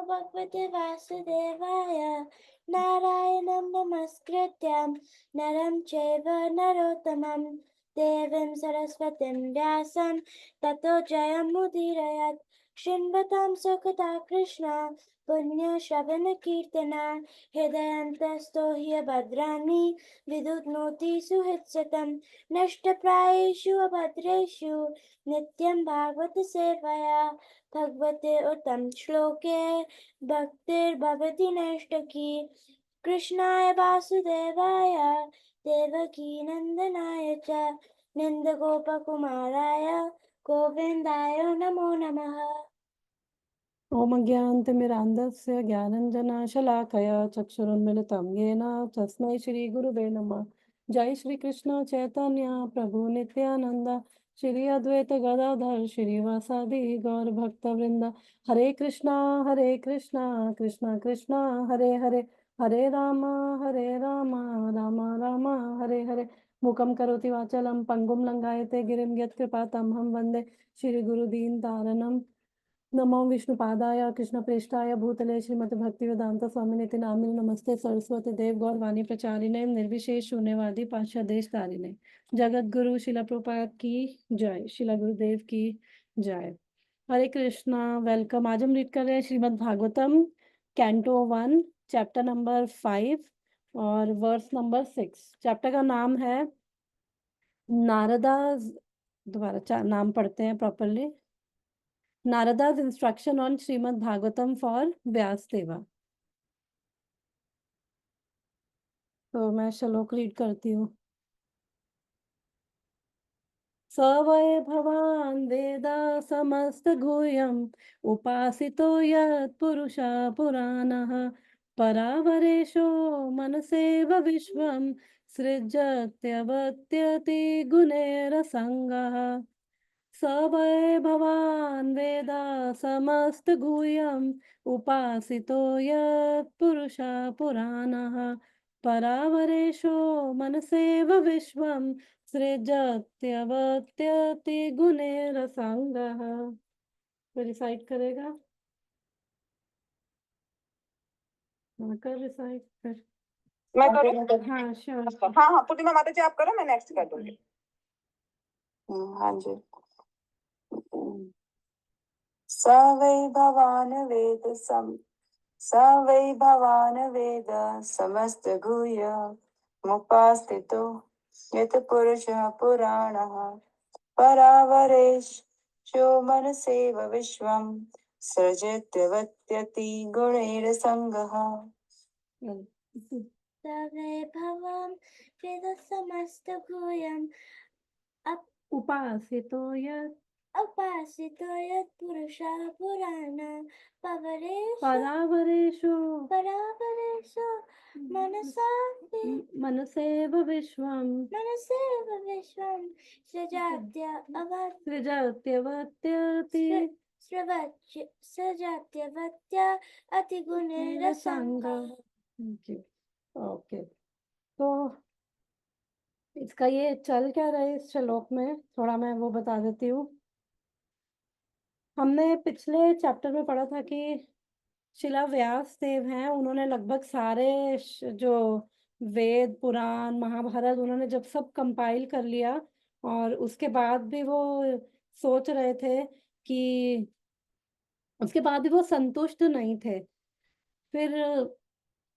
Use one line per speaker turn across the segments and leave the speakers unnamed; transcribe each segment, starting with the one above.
भगवते वासुदेवाय नारायणं नमस्कृत्य नरं चैव नरोत्तमं देवीं सरस्वतीं व्यासं ततो जयमुदीरयत्। शृण्वतां सुखदा कृष्ण पुण्यश्रवणकीर्तना हृदयन्तस्तो ह्यभद्राणि विदुनोति सुहृत्सतं नष्टप्रायेषु अभद्रेषु नित्यं भागवत सेवया भगवते उत्तम श्लोके भक्तिर्भवति नैष्ठकी। कृष्णाय वासुदेवाय देवकी नंदनाय च नंदगोपकुमाराय गोविन्दाय नमो नमः।
ओम अज्ञानतिमिरान्धस्य ज्ञानञ्जनशलाकया चक्षुरुन्मिलितं येन तस्मै श्रीगुरुवे नमः। जय श्री कृष्ण चैतन्य प्रभु नित्यानंद श्री अद्वैत गदाधर श्रीवासादि गौर भक्तवृंद। हरे कृष्णा कृष्णा कृष्णा हरे हरे, हरे राम राम राम हरे हरे। मूकं करोति वाचालं पंगुं लंघायते गिरिं यत्कृपातमहं वन्दे श्रीगुरुदीनतारिणम्। नमो विष्णुपादाय कृष्णप्रेष्ठाय भूतले श्रीमद् भक्तिवेदांत स्वामिनिति नामिने नमस्ते सरस्वती देव गौरवाणी प्रचारिणे निर्विशेष शून्यवादी पाश्चादेश तारिणे। जगत गुरु शिला प्रभुपाद की जय, शिला गुरुदेव की जय। हरे कृष्णा, वेलकम। आज हम रीड कर रहे हैं Shrimad Bhagavatam canto 1 chapter number 5 और वर्स नंबर 6। चैप्टर का नाम है नारदा। दोबारा नाम पढ़ते हैं properly. Narada's instruction on Srimad Bhagavatam for Vyasdeva। तो मैं श्लोक रीड करती हूँ। स वै भवान् वेद समस्त गुह्यम् उपासितो यत् पुरुषा पुराणः परावरेशो मनसेव विश्वं सृजत्यवत्यति गुणैरसङ्गः। स वै भवान् वेद समस्त गुह्यम् उपासितो यत् पुरुषा पुराणः परावरेशो मनसेव विश्वं सृजत्यवत्यति गुणैरसङ्गः। रिसाइट करेगा? कर रिसाइट कर।
मैं करूँ?
हाँ श्योर।
हाँ हाँ पूर्णिमा माता जी आप करो, मैं नेक्स्ट कर दूंगी। हाँ जी। स वै भवान् वेद समस्त गुह्य मुपास्थितो यत् पुरुषः पुराणः परावरेशो मनसेव विश्वं सृजत्यवत्यति गुणैरसङ्गः।
सर्वे भवान् वेद समस्त गुह्यम्
उपासितो यत्
उपासितो यत् पुरुषः पुराण
परावरेषु
मनसेव विश्वं सृजत्यवत्य अतिगुणैरसङ्गः।
ओके, तो इसका ये चल क्या रहा है इस श्लोक में, थोड़ा मैं वो बता देती हूँ। हमने पिछले चैप्टर में पढ़ा था कि शिला व्यास देव हैं, उन्होंने लगभग सारे जो वेद पुराण महाभारत उन्होंने जब सब कंपाइल कर लिया और उसके बाद भी वो सोच रहे थे कि उसके बाद भी वो संतुष्ट नहीं थे। फिर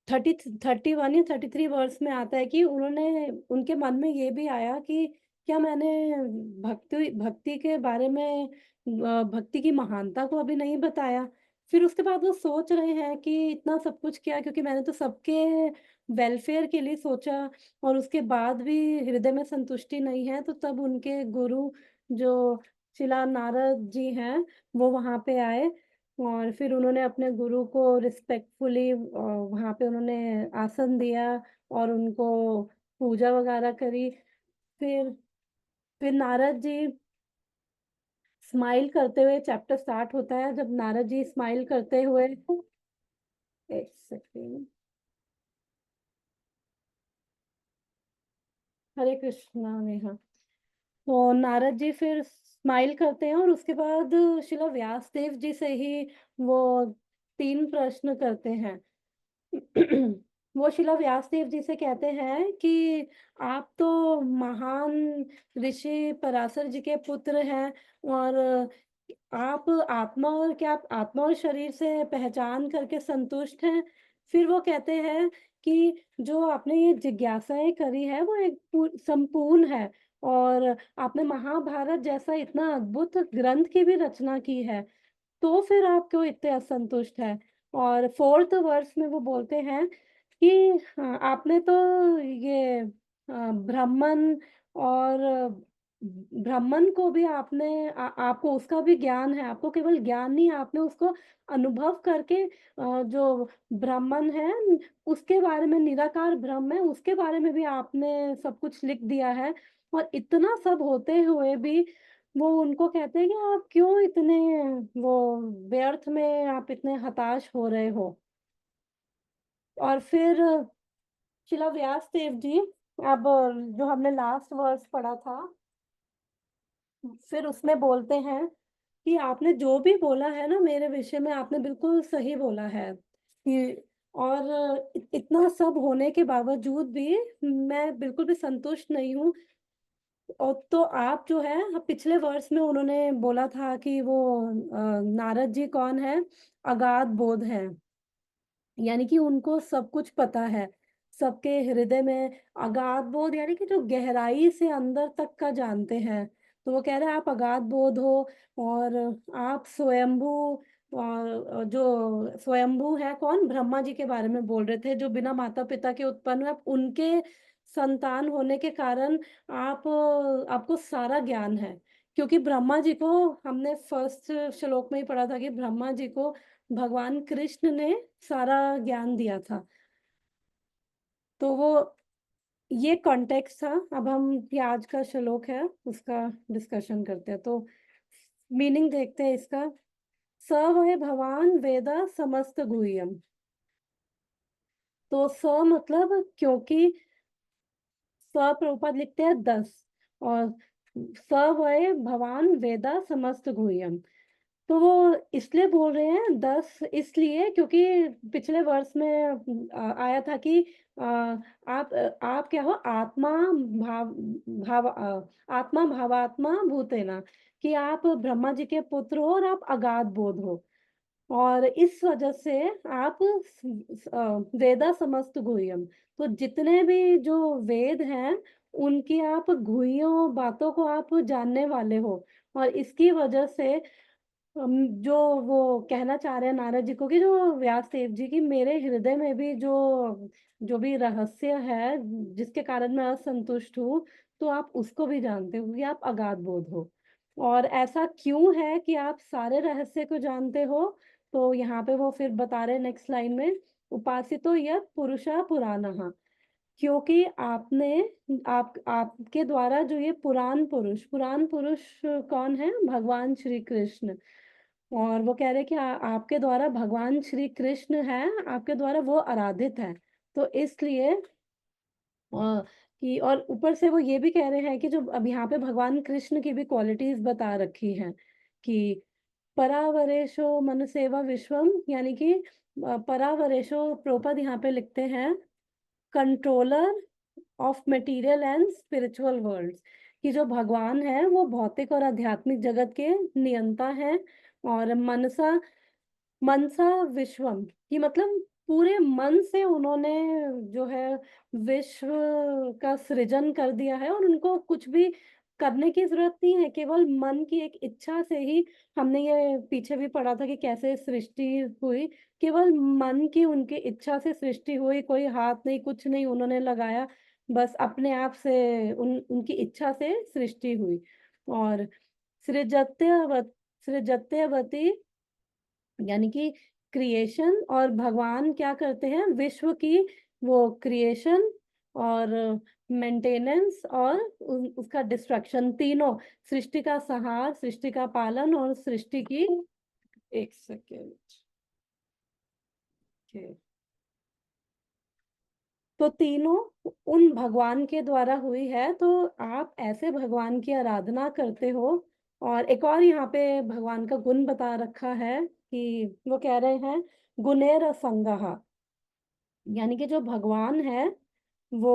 31 या 33 वर्ष में आता है कि उन्होंने उनके मन में ये भी आया कि क्या मैंने भक्ति के बारे में भक्ति की महानता को अभी नहीं बताया। फिर उसके बाद वो सोच रहे हैं कि इतना सब कुछ किया क्योंकि मैंने तो सबके वेलफेयर के लिए सोचा और उसके बाद भी हृदय में संतुष्टि नहीं है। तो तब उनके गुरु जो शिला नारद जी हैं वो वहाँ पे आए और फिर उन्होंने अपने गुरु को रिस्पेक्टफुली वहाँ पे उन्होंने आसन दिया और उनको पूजा वगैरह करी। फिर नारद जी स्माइल करते हुए चैप्टर स्टार्ट होता है। जब नारद जी स्माइल करते हुए, एक सेकेंड, हरे कृष्णा नेहा। तो नारद जी फिर स्माइल करते हैं और उसके बाद शिला व्यास देव जी से ही वो 3 प्रश्न करते हैं। वो शिला व्यासदेव जी से कहते हैं कि आप तो महान ऋषि पराशर जी के पुत्र हैं और आप आत्मा और क्या आप आत्मा और शरीर से पहचान करके संतुष्ट हैं? फिर वो कहते हैं कि जो आपने ये जिज्ञासाएँ करी है वो एक संपूर्ण है और आपने महाभारत जैसा इतना अद्भुत ग्रंथ की भी रचना की है। तो फिर आप क्यों इतने असंतुष्ट हैं? और 4th वर्स में वो बोलते हैं कि आपने तो ये ब्राह्मण और ब्राह्मण को भी आपने आपको उसका भी ज्ञान है, आपको केवल ज्ञान नहीं आपने उसको अनुभव करके जो ब्राह्मण है उसके बारे में निराकार ब्रह्म है, उसके बारे में भी आपने सब कुछ लिख दिया है और इतना सब होते हुए भी वो उनको कहते हैं कि आप क्यों इतने वो व्यर्थ में आप इतने हताश हो रहे हो? और फिर शिला व्यासदेव जी अब जो हमने लास्ट वर्स पढ़ा था, फिर उसमें बोलते हैं कि आपने जो भी बोला है ना मेरे विषय में आपने बिल्कुल सही बोला है कि और इतना सब होने के बावजूद भी मैं बिल्कुल भी संतुष्ट नहीं हूँ और तो आप जो है पिछले वर्ष में उन्होंने बोला था कि वो नारद जी कौन है? अगाध बोध है। यानी कि उनको सब कुछ पता है। सबके हृदय में अगाध बोध यानी कि जो गहराई से अंदर तक का जानते हैं। तो वो कह रहे हैं आप अगाध बोध हो और आप स्वयंभू जो स्वयंभू है कौन? ब्रह्मा जी के बारे में बोल रहे थे जो बिना माता-पिता के उत्पन्न हुए। आप उनके संतान होने के कारण आपको सारा ज्ञान है। क्योंकि ब्रह्मा जी को हमने फर्स्ट श्लोक में ही पढ़ा था कि ब्रह्मा जी को भगवान कृष्ण ने सारा ज्ञान दिया था। तो वो ये कॉन्टेक्स्ट था। अब हम ये आज का श्लोक है उसका डिस्कशन करते हैं। तो मीनिंग देखते हैं इसका। स वै भवान वेद समस्त गुह्यम। तो स मतलब क्योंकि प्रभुपाद लिखते हैं 10 और स वै भवान वेद समस्त गुह्यम। तो वो इसलिए बोल रहे हैं 10 इसलिए क्योंकि पिछले वर्ष में आया था कि आप क्या हो भाव आत्मा भावात्मा भूतेना कि आप ब्रह्मा जी के पुत्र हो और आप अगाध बोध हो और इस वजह से आप वेदा समस्त गुह्यम तो जितने भी जो वेद हैं उनकी आप गुह्यों बातों को आप जानने वाले हो और इसकी वजह से जो वो कहना चाह रहे हैं नारद जी को कि जो व्यासदेव जी की मेरे हृदय में भी जो जो भी रहस्य है जिसके कारण मैं असंतुष्ट हूँ तो आप उसको भी जानते हो कि आप अगाध बोध हो और ऐसा क्यों है कि आप सारे रहस्य को जानते हो तो यहाँ पे वो फिर बता रहे हैं नेक्स्ट लाइन में उपासितो यत् पुरुषा पुराणः क्योंकि आपके द्वारा जो ये पुराण पुरुष कौन है भगवान श्री कृष्ण और वो कह रहे हैं कि आपके द्वारा भगवान श्री कृष्ण है आपके द्वारा वो आराधित है तो इसलिए कि और ऊपर से वो ये भी कह रहे हैं कि जो अब यहाँ पे भगवान कृष्ण की भी क्वालिटीज बता रखी हैं कि परावरेशो मनसेवा विश्वम यानी कि परावरेशो प्रोपद यहाँ पे लिखते हैं controller of material and spiritual worlds कि जो भगवान है वो भौतिक और आध्यात्मिक जगत के नियंता हैं और मनसा विश्वम कि मतलब पूरे मन से उन्होंने जो है विश्व का सृजन कर दिया है और उनको कुछ भी करने की जरूरत नहीं है केवल मन की एक इच्छा से ही हमने ये पीछे भी पढ़ा था कि कैसे सृष्टि हुई केवल मन की उनकी इच्छा से सृष्टि हुई कोई हाथ नहीं कुछ नहीं उन्होंने लगाया बस अपने आप से उनकी इच्छा से सृष्टि हुई और सृजत्यवती यानी कि क्रिएशन और भगवान क्या करते हैं विश्व की वो क्रिएशन और मेंटेनेंस और उसका डिस्ट्रक्शन तीनों सृष्टि का संहार सृष्टि का पालन और सृष्टि की एक सेकेंड तो तीनों उन भगवान के द्वारा हुई है तो आप ऐसे भगवान की आराधना करते हो और एक और यहाँ पे भगवान का गुण बता रखा है कि वो कह रहे हैं गुणेर संगः, यानी कि जो भगवान है वो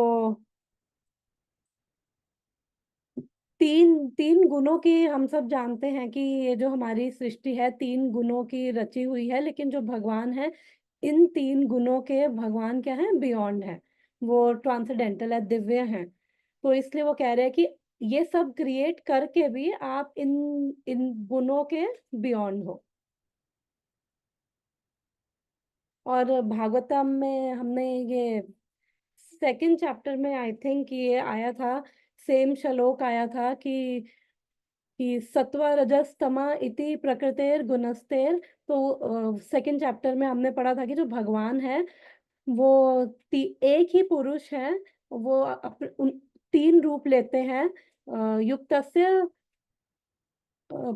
तीन तीन गुणों की, हम सब जानते हैं कि ये जो हमारी सृष्टि है तीन गुणों की रची हुई है, लेकिन जो भगवान है इन तीन गुणों के भगवान क्या है, बियॉन्ड है, वो ट्रांसेंडेंटल है, दिव्य है। तो इसलिए वो कह रहे हैं कि ये सब क्रिएट करके भी आप इन इन गुणों के बियॉन्ड हो। और भागवतम में हमने ये सेकंड चैप्टर में आई थिंक ये आया था, सेम श्लोक आया था कि सत्व रजस तमा इति प्रकृतेर गुणस्तेर। तो सेकंड चैप्टर में हमने पढ़ा था कि जो भगवान है वो एक ही पुरुष है, वो तीन रूप लेते हैं। युक्तस्य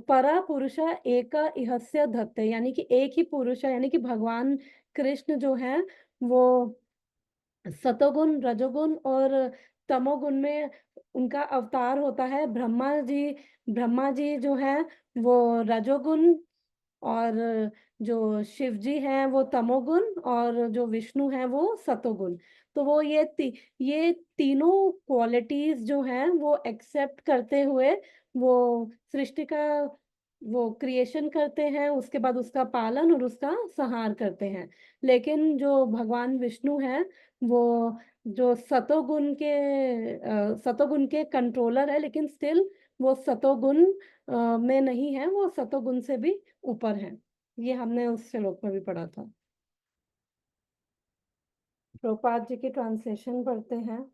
परा पुरुष एक इहस्य धत्ते, यानी कि एक ही पुरुष है, यानी कि भगवान कृष्ण जो है वो सतोगुण, रजोगुण और तमोगुण में उनका अवतार होता है। ब्रह्मा जी जो है वो रजोगुण, और जो शिव जी हैं वो तमोगुण, और जो विष्णु हैं वो सतोगुण। तो वो ये तीनों क्वालिटीज जो हैं वो एक्सेप्ट करते हुए वो सृष्टि का वो क्रिएशन करते हैं, उसके बाद उसका पालन और उसका संहार करते हैं। लेकिन जो भगवान विष्णु है वो जो सतोगुण के कंट्रोलर है, लेकिन स्टिल वो सतोगुण में नहीं है, वो सतोगुण से भी ऊपर है। ये हमने उस श्लोक में भी पढ़ा था। प्रभुपाद जी की ट्रांसलेशन पढ़ते हैं।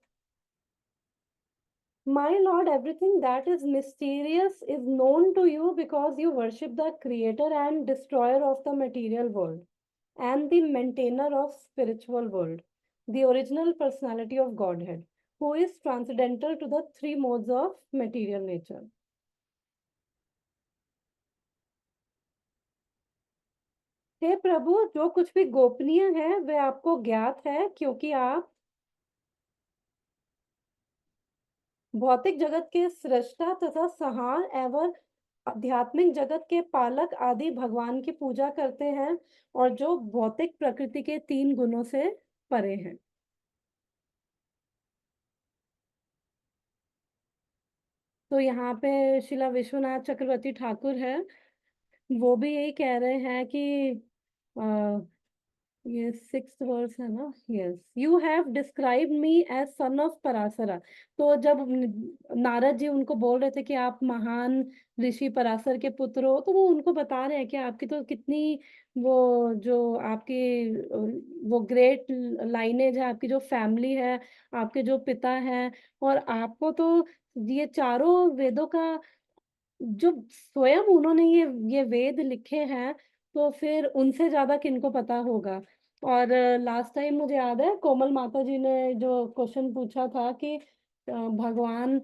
My Lord, everything that is mysterious is known to you because you worship the creator and destroyer of the material world and the maintainer of spiritual world, the original personality of Godhead, who is transcendental to the three modes of material nature. हे प्रभु, जो कुछ भी गोपनीय है वह आपको ज्ञात है, क्योंकि आप भौतिक जगत के सृष्टा तथा संहार एवं आध्यात्मिक जगत के पालक आदि भगवान की पूजा करते हैं, और जो भौतिक प्रकृति के तीन गुणों से परे हैं। तो यहाँ पे शिला विश्वनाथ चक्रवर्ती ठाकुर है, वो भी यही कह रहे हैं कि ये 6th वर्स है ना, yes, you have describe me as son of Parashara. तो जब नारद जी उनको बोल रहे थे कि आप महान ऋषि पराशर के पुत्र हो, तो वो उनको बता रहे हैं कि आपकी तो कितनी वो जो आपकी वो ग्रेट लाइनेज है, आपकी जो फैमिली है, आपके जो पिता हैं, और आपको तो ये चारों वेदों का जो स्वयं उन्होंने ये वेद लिखे हैं, तो फिर उनसे ज्यादा किनको पता होगा। और लास्ट टाइम मुझे याद है कोमल माता जी ने जो क्वेश्चन पूछा था कि भगवान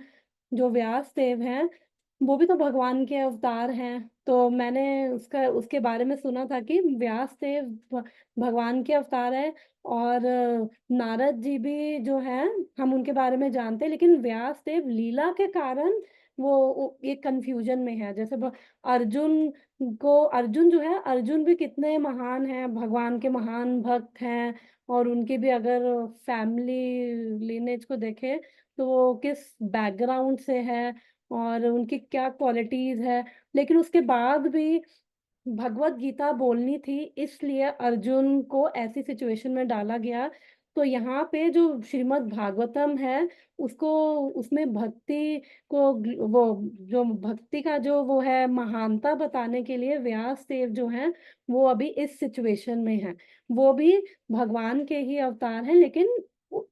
जो व्यास देव हैं वो भी तो भगवान के अवतार हैं। तो मैंने उसका उसके बारे में सुना था कि व्यास देव भगवान के अवतार है, और नारद जी भी जो हैं हम उनके बारे में जानते हैं, लेकिन व्यास देव लीला के कारण वो ये कंफ्यूजन में है। जैसे अर्जुन अर्जुन जो है, अर्जुन भी कितने महान हैं, भगवान के महान भक्त हैं, और उनकी भी अगर फैमिली लिनेज को देखें तो वो किस बैकग्राउंड से है और उनकी क्या क्वालिटीज है, लेकिन उसके बाद भी भगवत गीता बोलनी थी, इसलिए अर्जुन को ऐसी सिचुएशन में डाला गया। तो यहाँ पे जो श्रीमद् भागवतम है उसको, उसमें भक्ति को वो जो भक्ति का जो वो है महानता बताने के लिए व्यास देव जो हैं वो अभी इस सिचुएशन में है। वो भी भगवान के ही अवतार हैं, लेकिन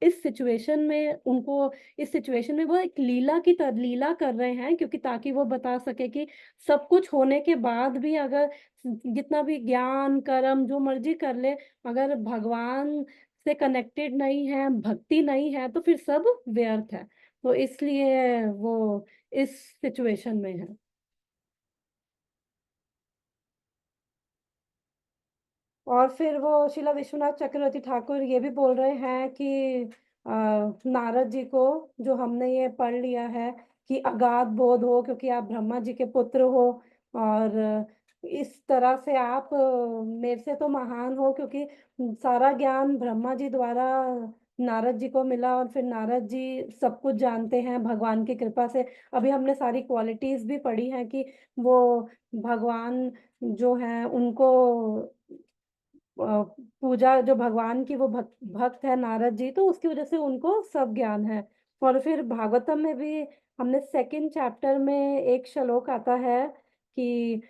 इस सिचुएशन में उनको, इस सिचुएशन में वो एक लीला की तरह लीला कर रहे हैं, क्योंकि ताकि वो बता सके कि सब कुछ होने के बाद भी अगर जितना भी ज्ञान कर्म जो मर्जी कर ले, अगर भगवान से कनेक्टेड नहीं है, भक्ति नहीं है, तो फिर सब व्यर्थ है। तो इसलिए वो इस सिचुएशन में है। और फिर वो शिला विश्वनाथ चक्रवर्ती ठाकुर ये भी बोल रहे हैं कि नारद जी को, जो हमने ये पढ़ लिया है कि अगाध बोध हो क्योंकि आप ब्रह्मा जी के पुत्र हो, और इस तरह से आप मेरे से तो महान हो, क्योंकि सारा ज्ञान ब्रह्मा जी द्वारा नारद जी को मिला और फिर नारद जी सब कुछ जानते हैं भगवान की कृपा से। अभी हमने सारी क्वालिटीज भी पढ़ी हैं कि वो भगवान जो हैं उनको पूजा, जो भगवान की वो भक्त है नारद जी, तो उसकी वजह से उनको सब ज्ञान है। और फिर भागवतम में भी हमने सेकंड चैप्टर में एक श्लोक आता है कि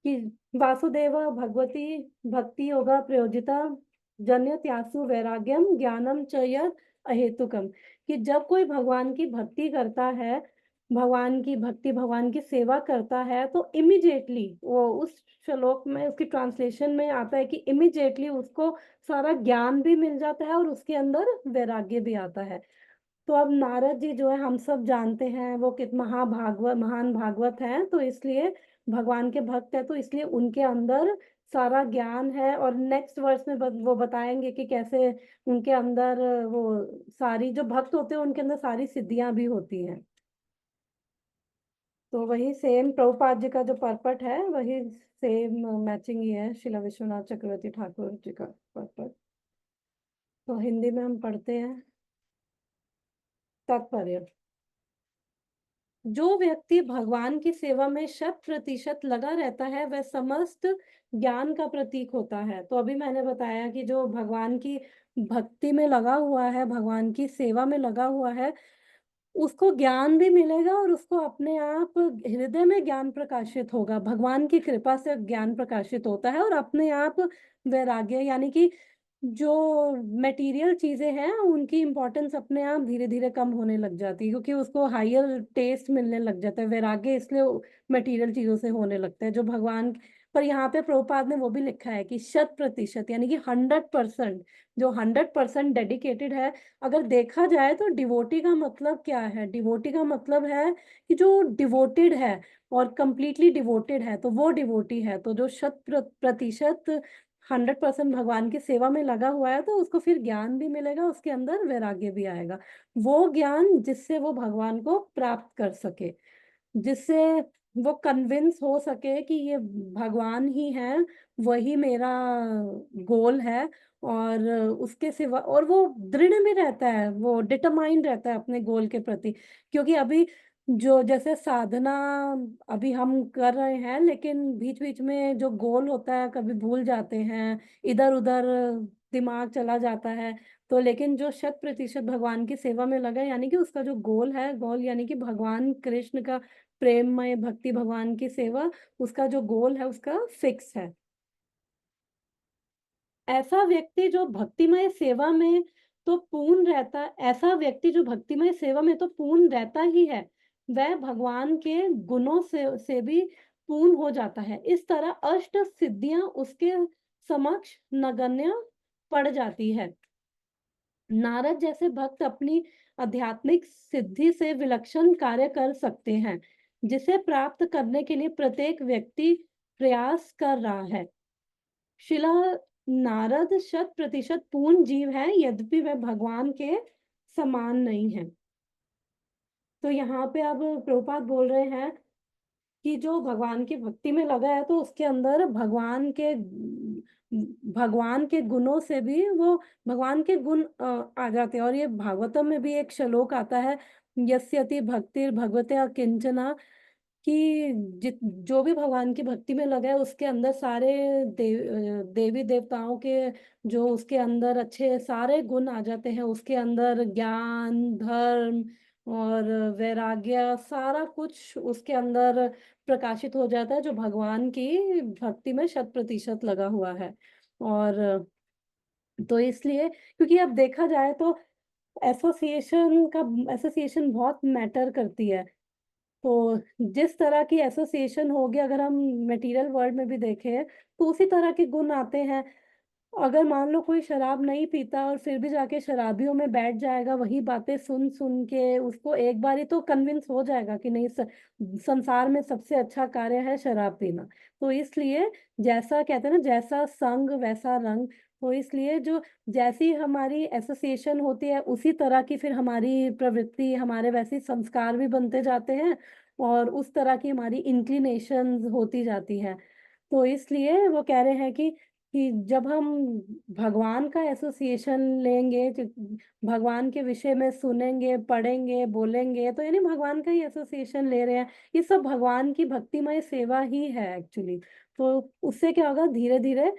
कि वासुदेव भगवती भक्ति योगा प्रयोजिता जन्य त्यासु वैराग्यम ज्ञानम च यत् अहेतुकम, कि जब कोई भगवान की भक्ति करता है, भगवान की भक्ति भगवान की सेवा करता है, तो इमिडिएटली वो उस श्लोक में उसकी ट्रांसलेशन में आता है कि इमिडिएटली उसको सारा ज्ञान भी मिल जाता है और उसके अंदर वैराग्य भी आता है। तो अब नारद जी जो है हम सब जानते हैं वो कित महान भागवत हैं, तो इसलिए भगवान के भक्त है, तो इसलिए उनके अंदर सारा ज्ञान है। और नेक्स्ट वर्स में वो बताएंगे कि कैसे उनके अंदर वो सारी जो भक्त होते हैं उनके अंदर सारी सिद्धियां भी होती हैं। तो वही सेम प्रभुपाद जी का जो परपट है वही सेम मैचिंग ही है शिला विश्वनाथ चक्रवर्ती ठाकुर जी का परपट। तो हिंदी में हम पढ़ते हैं तात्पर्य। जो व्यक्ति भगवान की सेवा में 100% लगा रहता है वह समस्त ज्ञान का प्रतीक होता है। तो अभी मैंने बताया कि जो भगवान की भक्ति में लगा हुआ है, भगवान की सेवा में लगा हुआ है, उसको ज्ञान भी मिलेगा और उसको अपने आप हृदय में ज्ञान प्रकाशित होगा। भगवान की कृपा से ज्ञान प्रकाशित होता है और अपने आप वैराग्य, यानी कि जो मटेरियल चीजें हैं उनकी इम्पोर्टेंस अपने आप धीरे धीरे कम होने लग जाती है, क्योंकि उसको हायर टेस्ट मिलने लग जाता है। वैराग्य इसलिए मटेरियल चीजों से होने लगता है जो भगवान। पर यहाँ पे प्रभुपाद ने वो भी लिखा है कि 100%, यानी कि 100%, जो 100% डेडिकेटेड है। अगर देखा जाए तो डिवोटी का मतलब क्या है? डिवोटी का मतलब है कि जो डिवोटेड है और कंप्लीटली डिवोटेड है, तो वो डिवोटी है। तो जो 100% 100% भगवान की सेवा में लगा हुआ है, तो उसको फिर ज्ञान भी मिलेगा, उसके अंदर वैराग्य भी आएगा। वो ज्ञान जिससे वो भगवान को प्राप्त कर सके, जिससे वो कन्विंस हो सके कि ये भगवान ही है, वही मेरा गोल है। और उसके सिवा, और वो दृढ़ भी रहता है, वो डिटरमाइंड रहता है अपने गोल के प्रति। क्योंकि अभी जो जैसे साधना अभी हम कर रहे हैं, लेकिन बीच बीच में जो गोल होता है कभी भूल जाते हैं, इधर उधर दिमाग चला जाता है। तो लेकिन जो 100% भगवान की सेवा में लगा है, यानी कि उसका जो गोल है, गोल यानी कि भगवान कृष्ण का प्रेममय भक्ति, भगवान की सेवा, उसका जो गोल है उसका फिक्स है। ऐसा व्यक्ति जो भक्तिमय सेवा में तो पूर्ण रहता, ऐसा व्यक्ति जो भक्तिमय सेवा में तो पूर्ण रहता ही है, वह भगवान के गुणों से भी पूर्ण हो जाता है। इस तरह अष्ट सिद्धियां उसके समक्ष नगण्य पड़ जाती है। नारद जैसे भक्त अपनी आध्यात्मिक सिद्धि से विलक्षण कार्य कर सकते हैं, जिसे प्राप्त करने के लिए प्रत्येक व्यक्ति प्रयास कर रहा है। शिला नारद 100% पूर्ण जीव है, यद्यपि वह भगवान के समान नहीं है। तो यहाँ पे अब प्रभुपाद बोल रहे हैं कि जो भगवान की भक्ति में लगा है, तो उसके अंदर भगवान के गुणों से भी वो भगवान के गुण आ जाते हैं। और ये भागवतम में भी एक श्लोक आता है, यस्यति भक्तिर भगवते किंचना, कि जो भी भगवान की भक्ति में लगा है उसके अंदर सारे देवी देवताओं के जो उसके अंदर अच्छे सारे गुण आ जाते हैं। उसके अंदर ज्ञान, धर्म और वैराग्य, सारा कुछ उसके अंदर प्रकाशित हो जाता है, जो भगवान की भक्ति में 100% लगा हुआ है। और तो इसलिए, क्योंकि अब देखा जाए तो एसोसिएशन बहुत मैटर करती है। तो जिस तरह की एसोसिएशन होगी, अगर हम मटेरियल वर्ल्ड में भी देखें, तो उसी तरह के गुण आते हैं। अगर मान लो कोई शराब नहीं पीता और फिर भी जाके शराबियों में बैठ जाएगा, वही बातें सुन सुन के उसको एक बार ही तो कन्विंस हो जाएगा कि नहीं, संसार में सबसे अच्छा कार्य है शराब पीना। तो इसलिए जैसा कहते हैं ना, जैसा संग वैसा रंग। तो इसलिए जो जैसी हमारी एसोसिएशन होती है, उसी तरह की फिर हमारी प्रवृत्ति, हमारे वैसे संस्कार भी बनते जाते हैं और उस तरह की हमारी इंक्लिनेशंस होती जाती है। तो इसलिए वो कह रहे हैं कि जब हम भगवान का एसोसिएशन लेंगे, भगवान के विषय में सुनेंगे, पढ़ेंगे, बोलेंगे, तो यानी भगवान का ही एसोसिएशन ले रहे हैं। ये सब भगवान की भक्तिमय सेवा ही है एक्चुअली। तो उससे क्या होगा, धीरे धीरे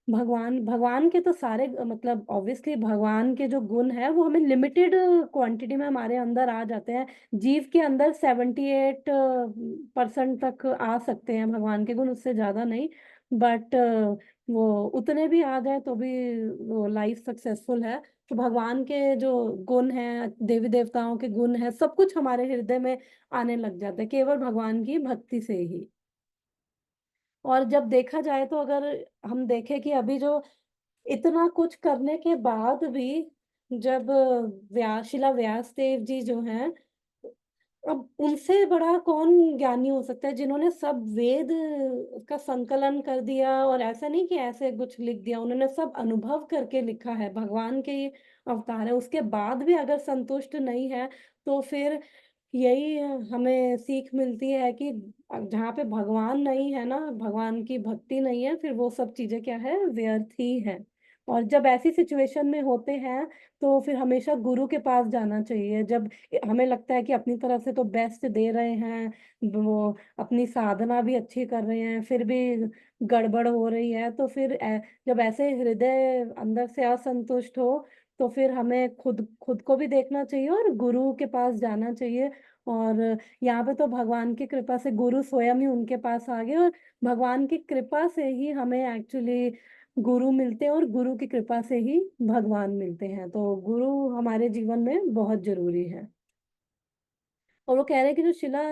भगवान भगवान के तो सारे मतलब ऑब्वियसली भगवान के जो गुण है वो हमें लिमिटेड क्वांटिटी में हमारे अंदर आ जाते हैं। जीव के अंदर 78% तक आ सकते हैं भगवान के गुण, उससे ज्यादा नहीं। बट वो उतने भी आ जाए तो भी वो लाइफ सक्सेसफुल है। तो भगवान के जो गुण हैं, देवी देवताओं के गुण हैं, सब कुछ हमारे हृदय में आने लग जाता है केवल भगवान की भक्ति से ही। और जब देखा जाए तो अगर हम देखें कि अभी जो इतना कुछ करने के बाद भी जब शिला व्यास देव जी जो हैं, अब उनसे बड़ा कौन ज्ञानी हो सकता है जिन्होंने सब वेद का संकलन कर दिया। और ऐसा नहीं कि ऐसे कुछ लिख दिया, उन्होंने सब अनुभव करके लिखा है, भगवान के ये अवतार है। उसके बाद भी अगर संतुष्ट नहीं है तो फिर यही हमें सीख मिलती है कि जहाँ पे भगवान नहीं है ना, भगवान की भक्ति नहीं है, फिर वो सब चीजें क्या है, व्यर्थ ही है। और जब ऐसी सिचुएशन में होते हैं तो फिर हमेशा गुरु के पास जाना चाहिए। जब हमें लगता है कि अपनी तरफ से तो बेस्ट दे रहे हैं, वो अपनी साधना भी अच्छी कर रहे हैं, फिर भी गड़बड़ हो रही है, तो फिर जब ऐसे हृदय अंदर से असंतुष्ट हो तो फिर हमें खुद खुद को भी देखना चाहिए और गुरु के पास जाना चाहिए। और यहाँ पे तो भगवान की कृपा से गुरु स्वयं ही उनके पास आ गए, और भगवान की कृपा से ही हमें एक्चुअली गुरु मिलते हैं, और गुरु की कृपा से ही भगवान मिलते हैं। तो गुरु हमारे जीवन में बहुत जरूरी है। और वो कह रहे हैं कि जो शिला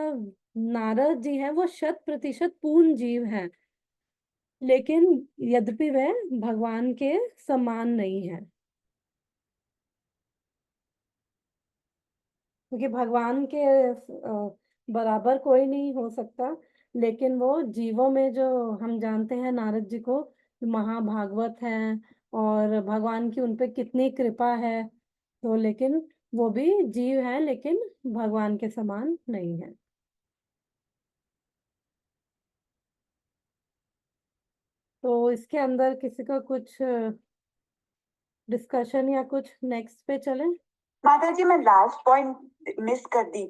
नारद जी हैं वो 100% पूर्ण जीव हैं, लेकिन यद्यपि वह भगवान के समान नहीं है। क्योंकि भगवान के बराबर कोई नहीं हो सकता। लेकिन वो जीवों में जो हम जानते हैं नारद जी को, महाभागवत हैं, और भगवान की उनपे कितनी कृपा है। तो लेकिन वो भी जीव हैं, लेकिन भगवान के समान नहीं है। तो इसके अंदर किसी का कुछ डिस्कशन या कुछ नेक्स्ट पे चलें।
माता जी, मैं लास्ट पॉइंट मिस कर दी।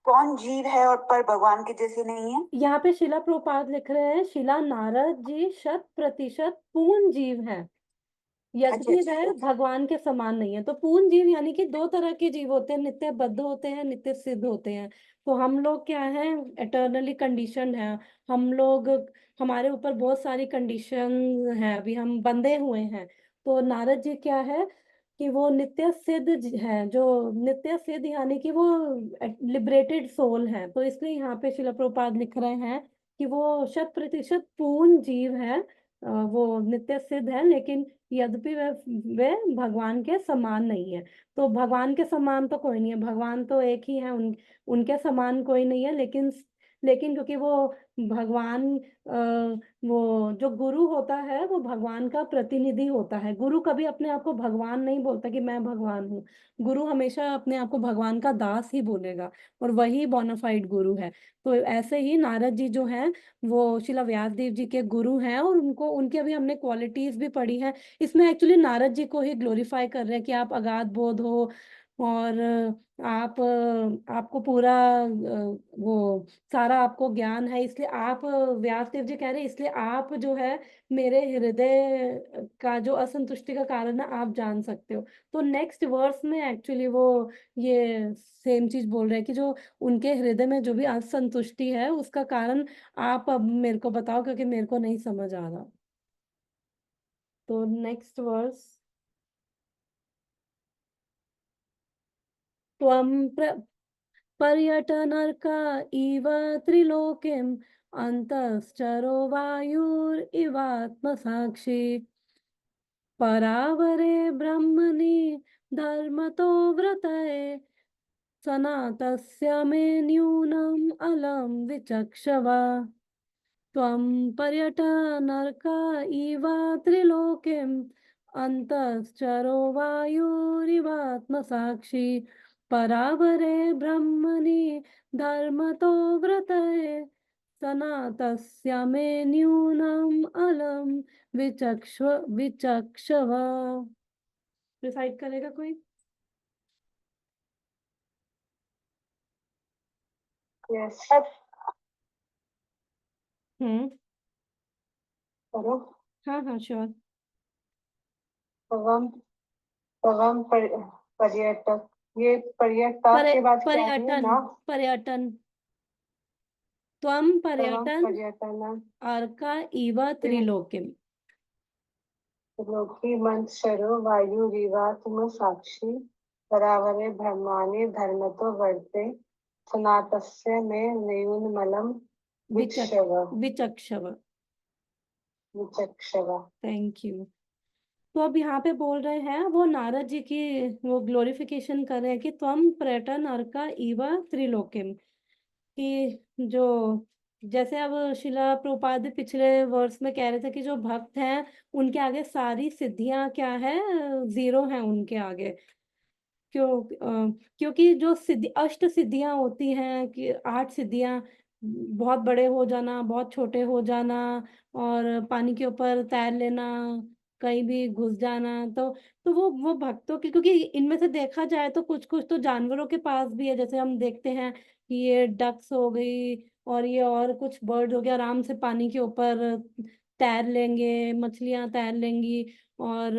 कौन जीव है और पर भगवान के जैसे नहीं है?
यहाँ पे शिला प्रभुपाद लिख रहे हैं, शिला नारद जी 100% पूर्ण जीव हैं,
अच्छा
यद्यपि
अच्छा
वह
अच्छा।
भगवान के समान नहीं है। तो पूर्ण जीव यानी कि दो तरह के जीव होते हैं, नित्य बद्ध होते हैं, नित्य सिद्ध होते हैं। तो हम लोग क्या है, एटर्नली कंडीशनड हैं। हम लोग, हमारे ऊपर बहुत सारी कंडीशन हैं, अभी हम बंधे हुए हैं। तो नारद जी क्या है कि वो नित्य सिद्ध है, जो नित्य सिद्ध यानी कि वो लिबरेटेड सोल है। तो इसलिए यहाँ पे शिला प्रभुपाद लिख रहे हैं कि वो 100% पूर्ण जीव है। वो नित्य सिद्ध है, लेकिन यद्यपि वे भगवान के समान नहीं है। तो भगवान के समान तो कोई नहीं है, भगवान तो एक ही है, उनके समान कोई नहीं है। लेकिन क्योंकि वो भगवान वो जो गुरु होता है वो भगवान का प्रतिनिधि होता है। गुरु कभी अपने आप को भगवान नहीं बोलता कि मैं भगवान हूँ। गुरु हमेशा अपने आप को भगवान का दास ही बोलेगा, और वही बोनाफाइड गुरु है। तो ऐसे ही नारद जी जो हैं वो शिला व्यास देव जी के गुरु हैं, और उनको उनकी अभी हमने क्वालिटीज भी पढ़ी हैं। इसमें एक्चुअली नारद जी को ही ग्लोरीफाई कर रहे हैं कि आप अगाध बोध हो, और आप आपको पूरा वो सारा आपको ज्ञान है, इसलिए आप व्यास देव जी कह रहे हैं, इसलिए आप जो है मेरे हृदय का जो असंतुष्टि का कारण है आप जान सकते हो। तो नेक्स्ट वर्स में एक्चुअली वो ये सेम चीज बोल रहे हैं कि जो उनके हृदय में जो भी असंतुष्टि है उसका कारण आप अब मेरे को बताओ, क्योंकि मेरे को नहीं समझ आ रहा। तो नेक्स्ट वर्स, त्वं पर्यटनर्का इव त्रिलोकीम् अन्तश्चरो वायुरिवात्मसाक्षी परावरे ब्रह्मणि धर्मतो व्रतये सनातस्य मे न्यूनम् अलम विचक्षव। त्वं पर्यटनर्का इव त्रिलोकीम् अन्तश्चरो वायुरिवात्मसाक्षी परावरे ब्रह्मणि धर्मतो व्रतये सनातस्य मे न्यूनम अलम विचक्षव। रिसाइट करेगा कोई?
यस
हम्म।
करो।
हाँ हाँ श्योर।
तवम तवम पर्यटक, ये पर्यटक के बाद क्या है
पर्यटन
ना?
पर्यटन त्वम
तवम
पर्यटन
पर्यटन
अर्का इव त्रिलोकिम।
लोकी मंत्सरो वायु रिवात्म साक्षी परावरे ब्रह्माणि धर्मतो वर्ते सनातस्य में न्यूनमलम विचक्षव
विचक्षव।
विचक्षव।
Thank you. तो अब यहाँ पे बोल रहे हैं, वो नारद जी की वो ग्लोरिफिकेशन कर रहे हैं कि त्वम पर्यटन अर्का इव त्रिलोकिम, कि जो जैसे अब शिला प्रभुपाद पिछले वर्ष में कह रहे थे कि जो भक्त हैं उनके आगे सारी सिद्धियां क्या है, जीरो हैं उनके आगे। क्योंकि जो सिद्धि अष्ट सिद्धियां होती हैं कि 8 सिद्धियां, बहुत बड़े हो जाना, बहुत छोटे हो जाना, और पानी के ऊपर तैर लेना, कहीं भी घुस जाना, तो वो भक्तों की, क्योंकि इनमें से देखा जाए तो कुछ कुछ तो जानवरों के पास भी है, जैसे हम देखते हैं कि ये डक्स हो गई और ये और कुछ बर्ड हो गया, आराम से पानी के ऊपर तैर लेंगे, मछलियां तैर लेंगी और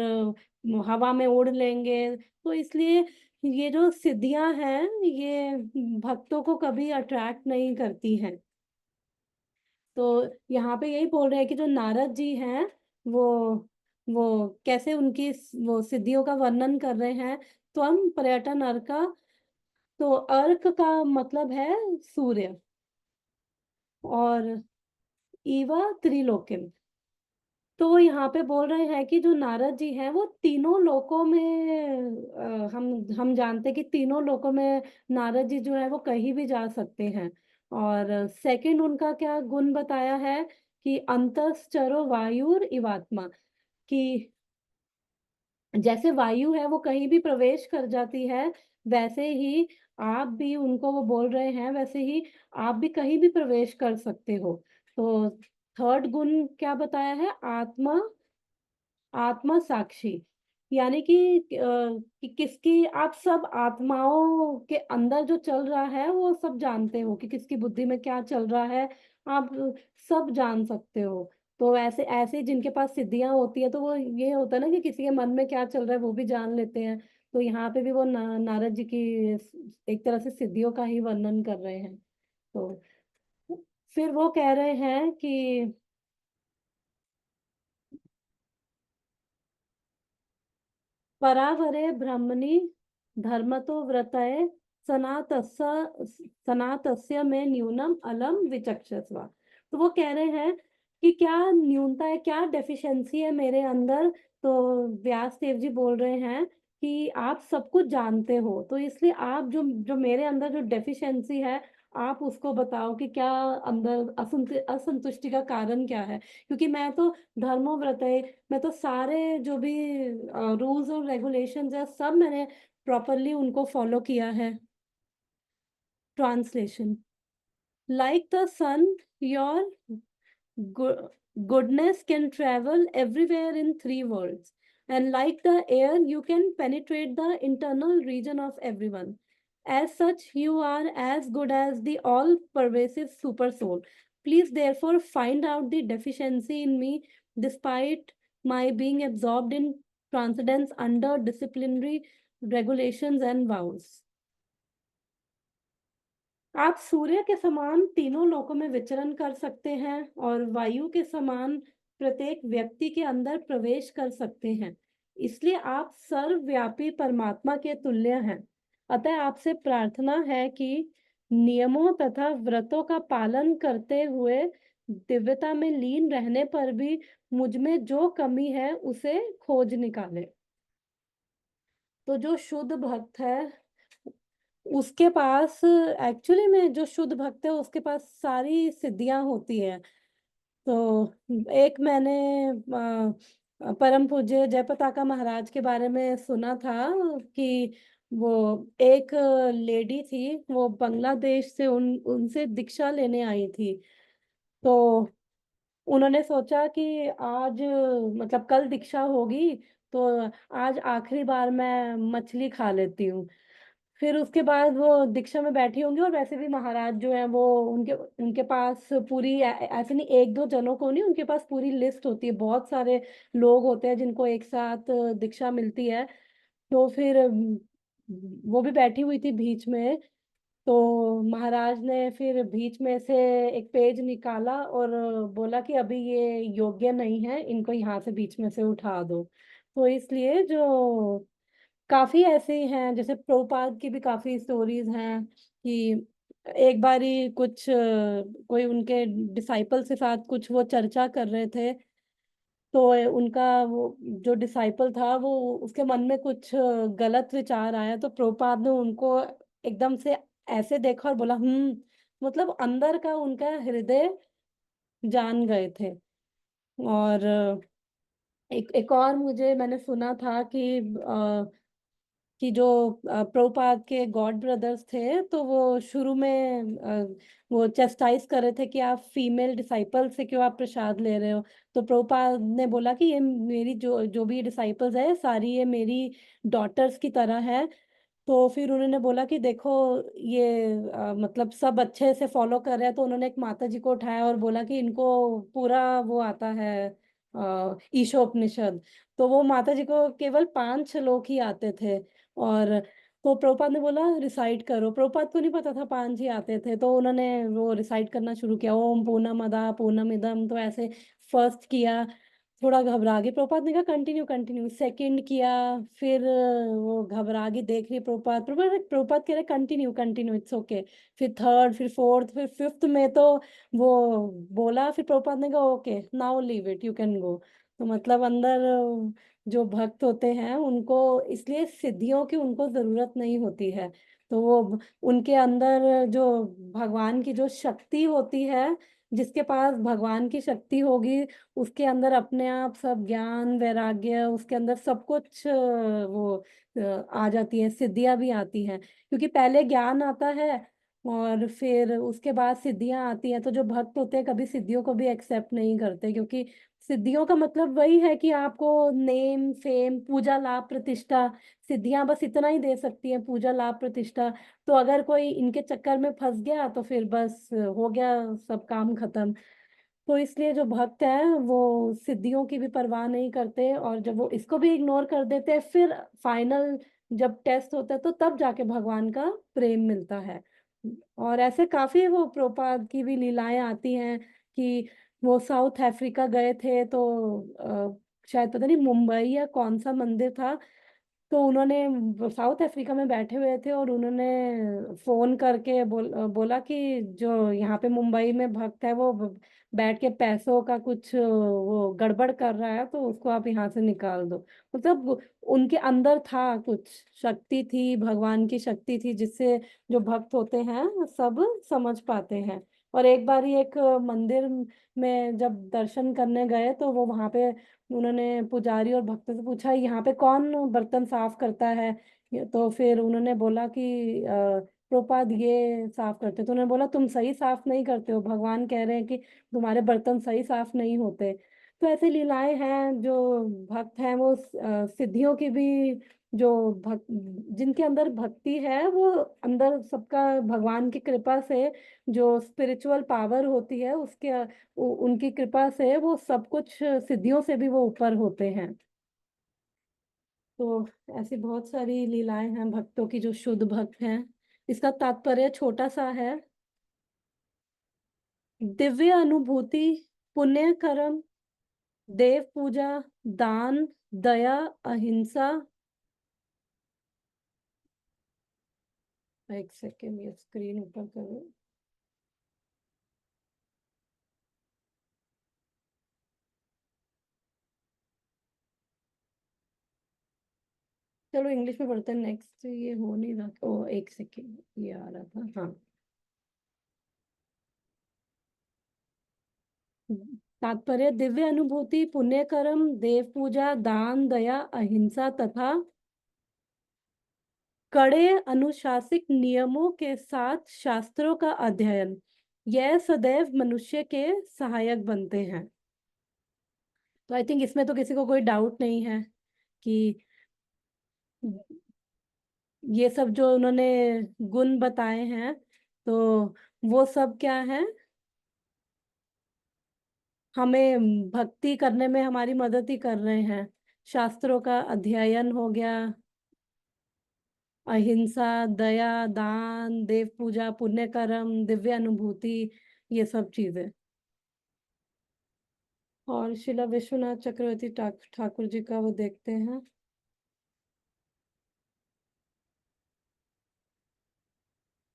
हवा में उड़ लेंगे। तो इसलिए ये जो सिद्धियां हैं ये भक्तों को कभी अट्रैक्ट नहीं करती हैं। तो यहाँ पे यही बोल रहे हैं कि जो नारद जी हैं वो वो कैसे उनकी वो सिद्धियों का वर्णन कर रहे हैं। त्वम पर्यटन अर्का, तो अर्क का मतलब है सूर्य, और ईवा त्रिलोकिम। तो वो यहाँ पे बोल रहे हैं कि जो नारद जी हैं वो तीनों लोकों में हम जानते हैं कि तीनों लोकों में नारद जी जो है वो कहीं भी जा सकते हैं। और सेकंड उनका क्या गुण बताया है कि अंतश्चरो वायुर इवात्मा, कि जैसे वायु है वो कहीं भी प्रवेश कर जाती है, वैसे ही आप भी, उनको वो बोल रहे हैं वैसे ही आप भी कहीं भी प्रवेश कर सकते हो। तो थर्ड गुण क्या बताया है, आत्मा आत्मा साक्षी, यानी कि किसकी आप सब आत्माओं के अंदर जो चल रहा है वो सब जानते हो, कि किसकी बुद्धि में क्या चल रहा है आप सब जान सकते हो। तो ऐसे ऐसे जिनके पास सिद्धियां होती है तो वो ये होता है ना कि किसी के मन में क्या चल रहा है वो भी जान लेते हैं। तो यहाँ पे भी वो नारद जी की एक तरह से सिद्धियों का ही वर्णन कर रहे हैं। तो फिर वो कह रहे हैं कि परावरे ब्रह्मणि धर्मतो व्रतये सनातस्य में न्यूनम अलम विचक्षस्व। तो वो कह रहे हैं कि क्या न्यूनता है, क्या डेफिशिएंसी है मेरे अंदर। तो व्यास देव जी बोल रहे हैं कि आप सब कुछ जानते हो, तो इसलिए आप जो जो मेरे अंदर जो डेफिशिएंसी है आप उसको बताओ कि क्या अंदर असंतुष्टि का कारण क्या है। क्योंकि मैं तो धर्मो व्रत है, मैं तो सारे जो भी रूल्स और रेगुलेशंस है सब मैंने प्रॉपरली उनको फॉलो किया है। Translation, like the sun your goodness can travel everywhere in 3 worlds, and like the air you can penetrate the internal region of everyone. As such you are as good as the all pervasive super soul. Please therefore find out the deficiency in me despite my being absorbed in transcendence under disciplinary regulations and vows. आप सूर्य के समान तीनों लोकों में विचरण कर सकते हैं और वायु के समान प्रत्येक व्यक्ति के अंदर प्रवेश कर सकते हैं, इसलिए आप सर्वव्यापी परमात्मा के तुल्य हैं। अतः आपसे प्रार्थना है कि नियमों तथा व्रतों का पालन करते हुए दिव्यता में लीन रहने पर भी मुझ में जो कमी है उसे खोज निकाले। तो जो शुद्ध भक्त है उसके पास, एक्चुअली में जो शुद्ध भक्त है उसके पास सारी सिद्धियां होती है। तो एक मैंने परम पूज्य जयपताका महाराज के बारे में सुना था कि वो एक लेडी थी, वो बांग्लादेश से उनसे दीक्षा लेने आई थी। तो उन्होंने सोचा कि आज मतलब कल दीक्षा होगी, तो आज आखिरी बार मैं मछली खा लेती हूँ। फिर उसके बाद वो दीक्षा में बैठी होंगी, और वैसे भी महाराज जो है वो उनके उनके पास पूरी ऐसे नहीं, एक दो जनों को नहीं, उनके पास पूरी लिस्ट होती है, बहुत सारे लोग होते हैं जिनको एक साथ दीक्षा मिलती है। तो फिर वो भी बैठी हुई थी बीच में। तो महाराज ने फिर बीच में से एक पेज निकाला और बोला कि अभी ये योग्य नहीं है, इनको यहाँ से बीच में से उठा दो। तो इसलिए जो काफी ऐसे ही हैं, जैसे प्रभुपाद की भी काफी स्टोरीज हैं कि एक बारी कुछ कोई उनके डिसाइपल के साथ कुछ वो चर्चा कर रहे थे। तो उनका वो जो डिसाइपल था वो उसके मन में कुछ गलत विचार आया, तो प्रभुपाद ने उनको एकदम से ऐसे देखा और बोला मतलब अंदर का उनका हृदय जान गए थे। और एक एक और मुझे मैंने सुना था कि जो प्रभुपाद के गॉड ब्रदर्स थे, तो वो शुरू में वो चेस्टाइज कर रहे थे कि आप फीमेल डिसाइपल से क्यों आप प्रसाद ले रहे हो। तो प्रभुपाद ने बोला कि ये मेरी जो जो भी डिसाइपल्स है सारी ये मेरी डॉटर्स की तरह है। तो फिर उन्होंने बोला कि देखो ये मतलब सब अच्छे से फॉलो कर रहे हैं, तो उन्होंने एक माता जी को उठाया और बोला कि इनको पूरा वो आता है ईशोपनिषद। तो वो माता जी को केवल 5 श्लोक ही आते थे। और तो प्रभुपाद ने बोला रिसाइट करो, प्रभुपाद को नहीं पता था 5 ही आते थे, तो उन्होंने वो रिसाइट करना शुरू किया, ओम पूर्णमदा पूर्णमिदम। तो ऐसे फर्स्ट किया, थोड़ा घबरा गई, प्रभुपाद ने कहा कंटिन्यू कंटिन्यू। सेकंड किया, फिर वो घबरा गई, देख रही प्रभुपाद, प्रभुपाद कह रहे कंटिन्यू कंटिन्यू इट्स ओके। फिर थर्ड, फिर फोर्थ, फिर फिफ्थ में तो वो बोला, फिर प्रभुपाद ने कहा okay now leave it, you can go. तो मतलब अंदर जो भक्त होते हैं उनको इसलिए सिद्धियों की उनको जरूरत नहीं होती है। तो वो उनके अंदर जो भगवान की जो शक्ति होती है, जिसके पास भगवान की शक्ति होगी उसके अंदर अपने आप सब ज्ञान वैराग्य, उसके अंदर सब कुछ वो आ जाती है, सिद्धियां भी आती हैं। क्योंकि पहले ज्ञान आता है और फिर उसके बाद सिद्धियां आती हैं। तो जो भक्त होते हैं कभी सिद्धियों को भी एक्सेप्ट नहीं करते, क्योंकि सिद्धियों का मतलब वही है कि आपको नेम फेम पूजा लाभ प्रतिष्ठा, सिद्धियां बस इतना ही दे सकती हैं, पूजा लाभ प्रतिष्ठा। तो अगर कोई इनके चक्कर में फंस गया तो फिर बस हो गया, सब काम खत्म। तो इसलिए जो भक्त हैं वो सिद्धियों की भी परवाह नहीं करते, और जब वो इसको भी इग्नोर कर देते हैं, फिर फाइनल जब टेस्ट होता है तो तब जाके भगवान का प्रेम मिलता है। और ऐसे काफी वो प्रभुपाद की भी लीलाएं आती हैं कि वो साउथ अफ्रीका गए थे, तो शायद पता नहीं मुंबई या कौन सा मंदिर था। तो उन्होंने साउथ अफ्रीका में बैठे हुए थे और उन्होंने फोन करके बोला कि जो यहाँ पे मुंबई में भक्त है वो बैठ के पैसों का कुछ वो गड़बड़ कर रहा है, तो उसको आप यहाँ से निकाल दो। मतलब उनके अंदर था कुछ शक्ति थी, भगवान की शक्ति थी, जिससे जो भक्त होते हैं सब समझ पाते हैं। और एक बार ही एक मंदिर में जब दर्शन करने गए, तो वो वहां पे उन्होंने पुजारी और भक्तों से पूछा यहाँ पे कौन बर्तन साफ करता है। तो फिर उन्होंने बोला कि प्रभुपाद ये साफ करते। तो उन्होंने बोला तुम सही साफ नहीं करते हो, भगवान कह रहे हैं कि तुम्हारे बर्तन सही साफ नहीं होते। तो ऐसी लीलाएं हैं, जो भक्त हैं वो सिद्धियों की भी, जो भक्त जिनके अंदर भक्ति है वो अंदर सबका भगवान की कृपा से जो स्पिरिचुअल पावर होती है उसके उनकी कृपा से वो सब कुछ सिद्धियों से भी वो ऊपर होते हैं। तो ऐसी बहुत सारी लीलाएं हैं भक्तों की, जो शुद्ध भक्त हैं। इसका तात्पर्य छोटा सा है, दिव्य अनुभूति, पुण्य कर्म, देव पूजा, दान, दया, अहिंसा। एक सेकेंड, ये स्क्रीन ऊपर करो। चलो इंग्लिश में पढ़ते हैं, नेक्स्ट ये हो नहीं रहा। ओ एक सेकेंड, ये आ रहा था, हाँ। तात्पर्य, दिव्य अनुभूति, पुण्य कर्म, देव पूजा, दान, दया, अहिंसा तथा कड़े अनुशासिक नियमों के साथ शास्त्रों का अध्ययन। यह सदैव मनुष्य के सहायक बनते हैं। तो आई थिंक इसमें तो किसी को कोई डाउट नहीं है कि ये सब जो उन्होंने गुण बताए हैं तो वो सब क्या है, हमें भक्ति करने में हमारी मदद ही कर रहे हैं। शास्त्रों का अध्ययन हो गया, अहिंसा, दया, दान, देव पूजा, पुण्य कर्म, दिव्य अनुभूति, ये सब चीजें। और शिला विश्वनाथ चक्रवर्ती ठाकुर जी का वो देखते हैं।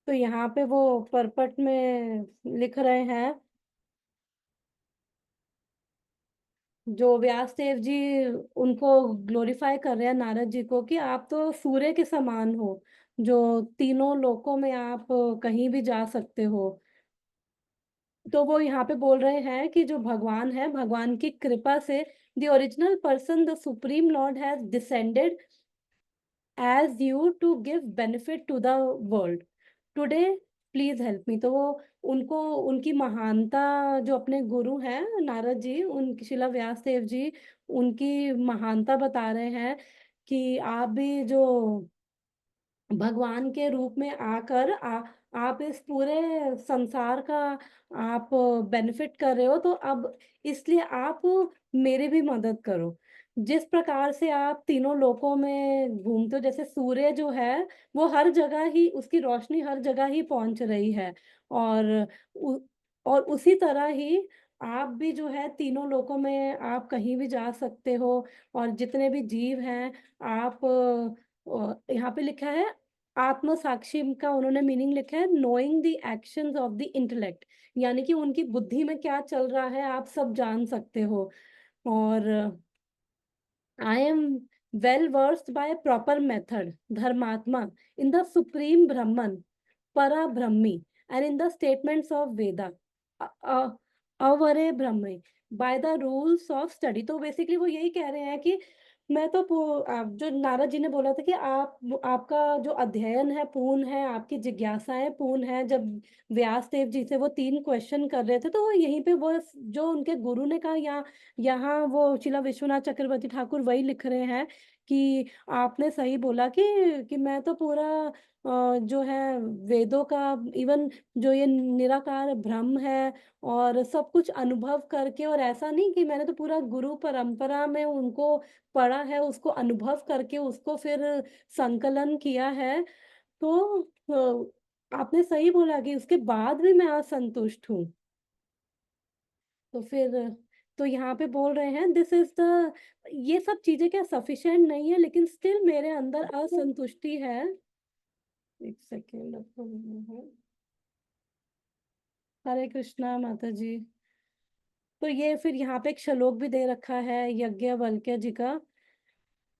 तो यहाँ पे वो परपट में लिख रहे हैं, जो व्यास देव जी उनको ग्लोरीफाई कर रहे हैं नारद जी को, कि आप तो सूर्य के समान हो, जो तीनों लोकों में आप कहीं भी जा सकते हो। तो वो यहाँ पे बोल रहे हैं कि जो भगवान है, भगवान की कृपा से the original person the supreme Lord has descended as you to give benefit to the world today, please help me. तो वो उनको उनकी महानता, जो अपने गुरु हैं नारद जी, उनकी शिला व्यास देव जी, उनकी महानता बता रहे हैं कि आप भी जो भगवान के रूप में आकर आप इस पूरे संसार का आप बेनिफिट कर रहे हो, तो अब इसलिए आप मेरी भी मदद करो। जिस प्रकार से आप तीनों लोकों में घूमते हो, जैसे सूर्य जो है वो हर जगह ही, उसकी रोशनी हर जगह ही पहुंच रही है, और उ, और उसी तरह ही आप भी जो है तीनों लोकों में आप कहीं भी जा सकते हो। और जितने भी जीव हैं, आप यहाँ पे लिखा है आत्म साक्षी का उन्होंने मीनिंग लिखा है knowing the actions of the intellect, यानी कि उनकी बुद्धि में क्या चल रहा है आप सब जान सकते हो। और I am well versed by proper method धर्मात्मा in the supreme Brahman para brahmi and in the statements of Veda avare brahmi by the rules of study। तो बेसिकली वो यही कह रहे हैं कि मैं तो जो नारद जी ने बोला था कि आपका जो अध्ययन है पूर्ण है, आपकी जिज्ञासाएं पूर्ण है। जब व्यास देव जी से वो 3 क्वेश्चन कर रहे थे, तो वो यहीं पे वो जो उनके गुरु ने कहा, यहाँ वो शिला विश्वनाथ चक्रवर्ती ठाकुर वही लिख रहे हैं कि आपने सही बोला कि मैं तो पूरा जो है वेदों का, इवन जो ये निराकार ब्रह्म है, और सब कुछ अनुभव करके, और ऐसा नहीं कि मैंने तो पूरा गुरु परंपरा में उनको पढ़ा है, उसको अनुभव करके उसको फिर संकलन किया है। तो आपने सही बोला कि उसके बाद भी मैं असंतुष्ट हूँ। तो फिर तो यहाँ पे बोल रहे हैं दिस इज द, ये सब चीजें क्या सफिशिएंट नहीं है, लेकिन स्टिल मेरे अंदर असंतुष्टि है। एक सेकेंड आपको बोलना है। हरे कृष्णा माता जी। तो ये फिर यहाँ पे एक श्लोक भी दे रखा है यज्ञवल्क्य जी का,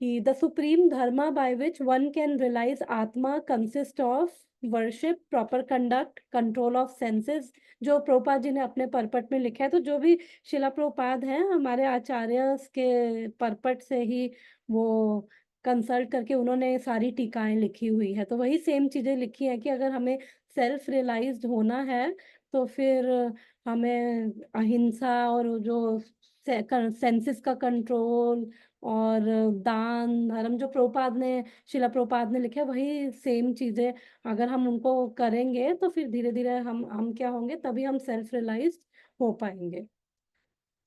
कि the supreme dharma by which one can realize atma consists of worship, proper conduct, control of senses, जो प्रभुपाद जी ने अपने परपट में लिखा है। तो जो भी शिला प्रभुपाद हैं हमारे आचार्य के परपट से ही वो कंसल्ट करके उन्होंने सारी टीकाएं लिखी हुई है। तो वही सेम चीजें लिखी है कि अगर हमें सेल्फ रियलाइज्ड होना है तो फिर हमें अहिंसा, और जो सेंसेस का कंट्रोल, और दान धर्म, जो प्रभुपाद ने शिला प्रभुपाद ने लिखे वही सेम चीजें अगर हम उनको करेंगे, तो फिर धीरे धीरे हम क्या होंगे, तभी हम सेल्फ रियलाइज्ड हो पाएंगे।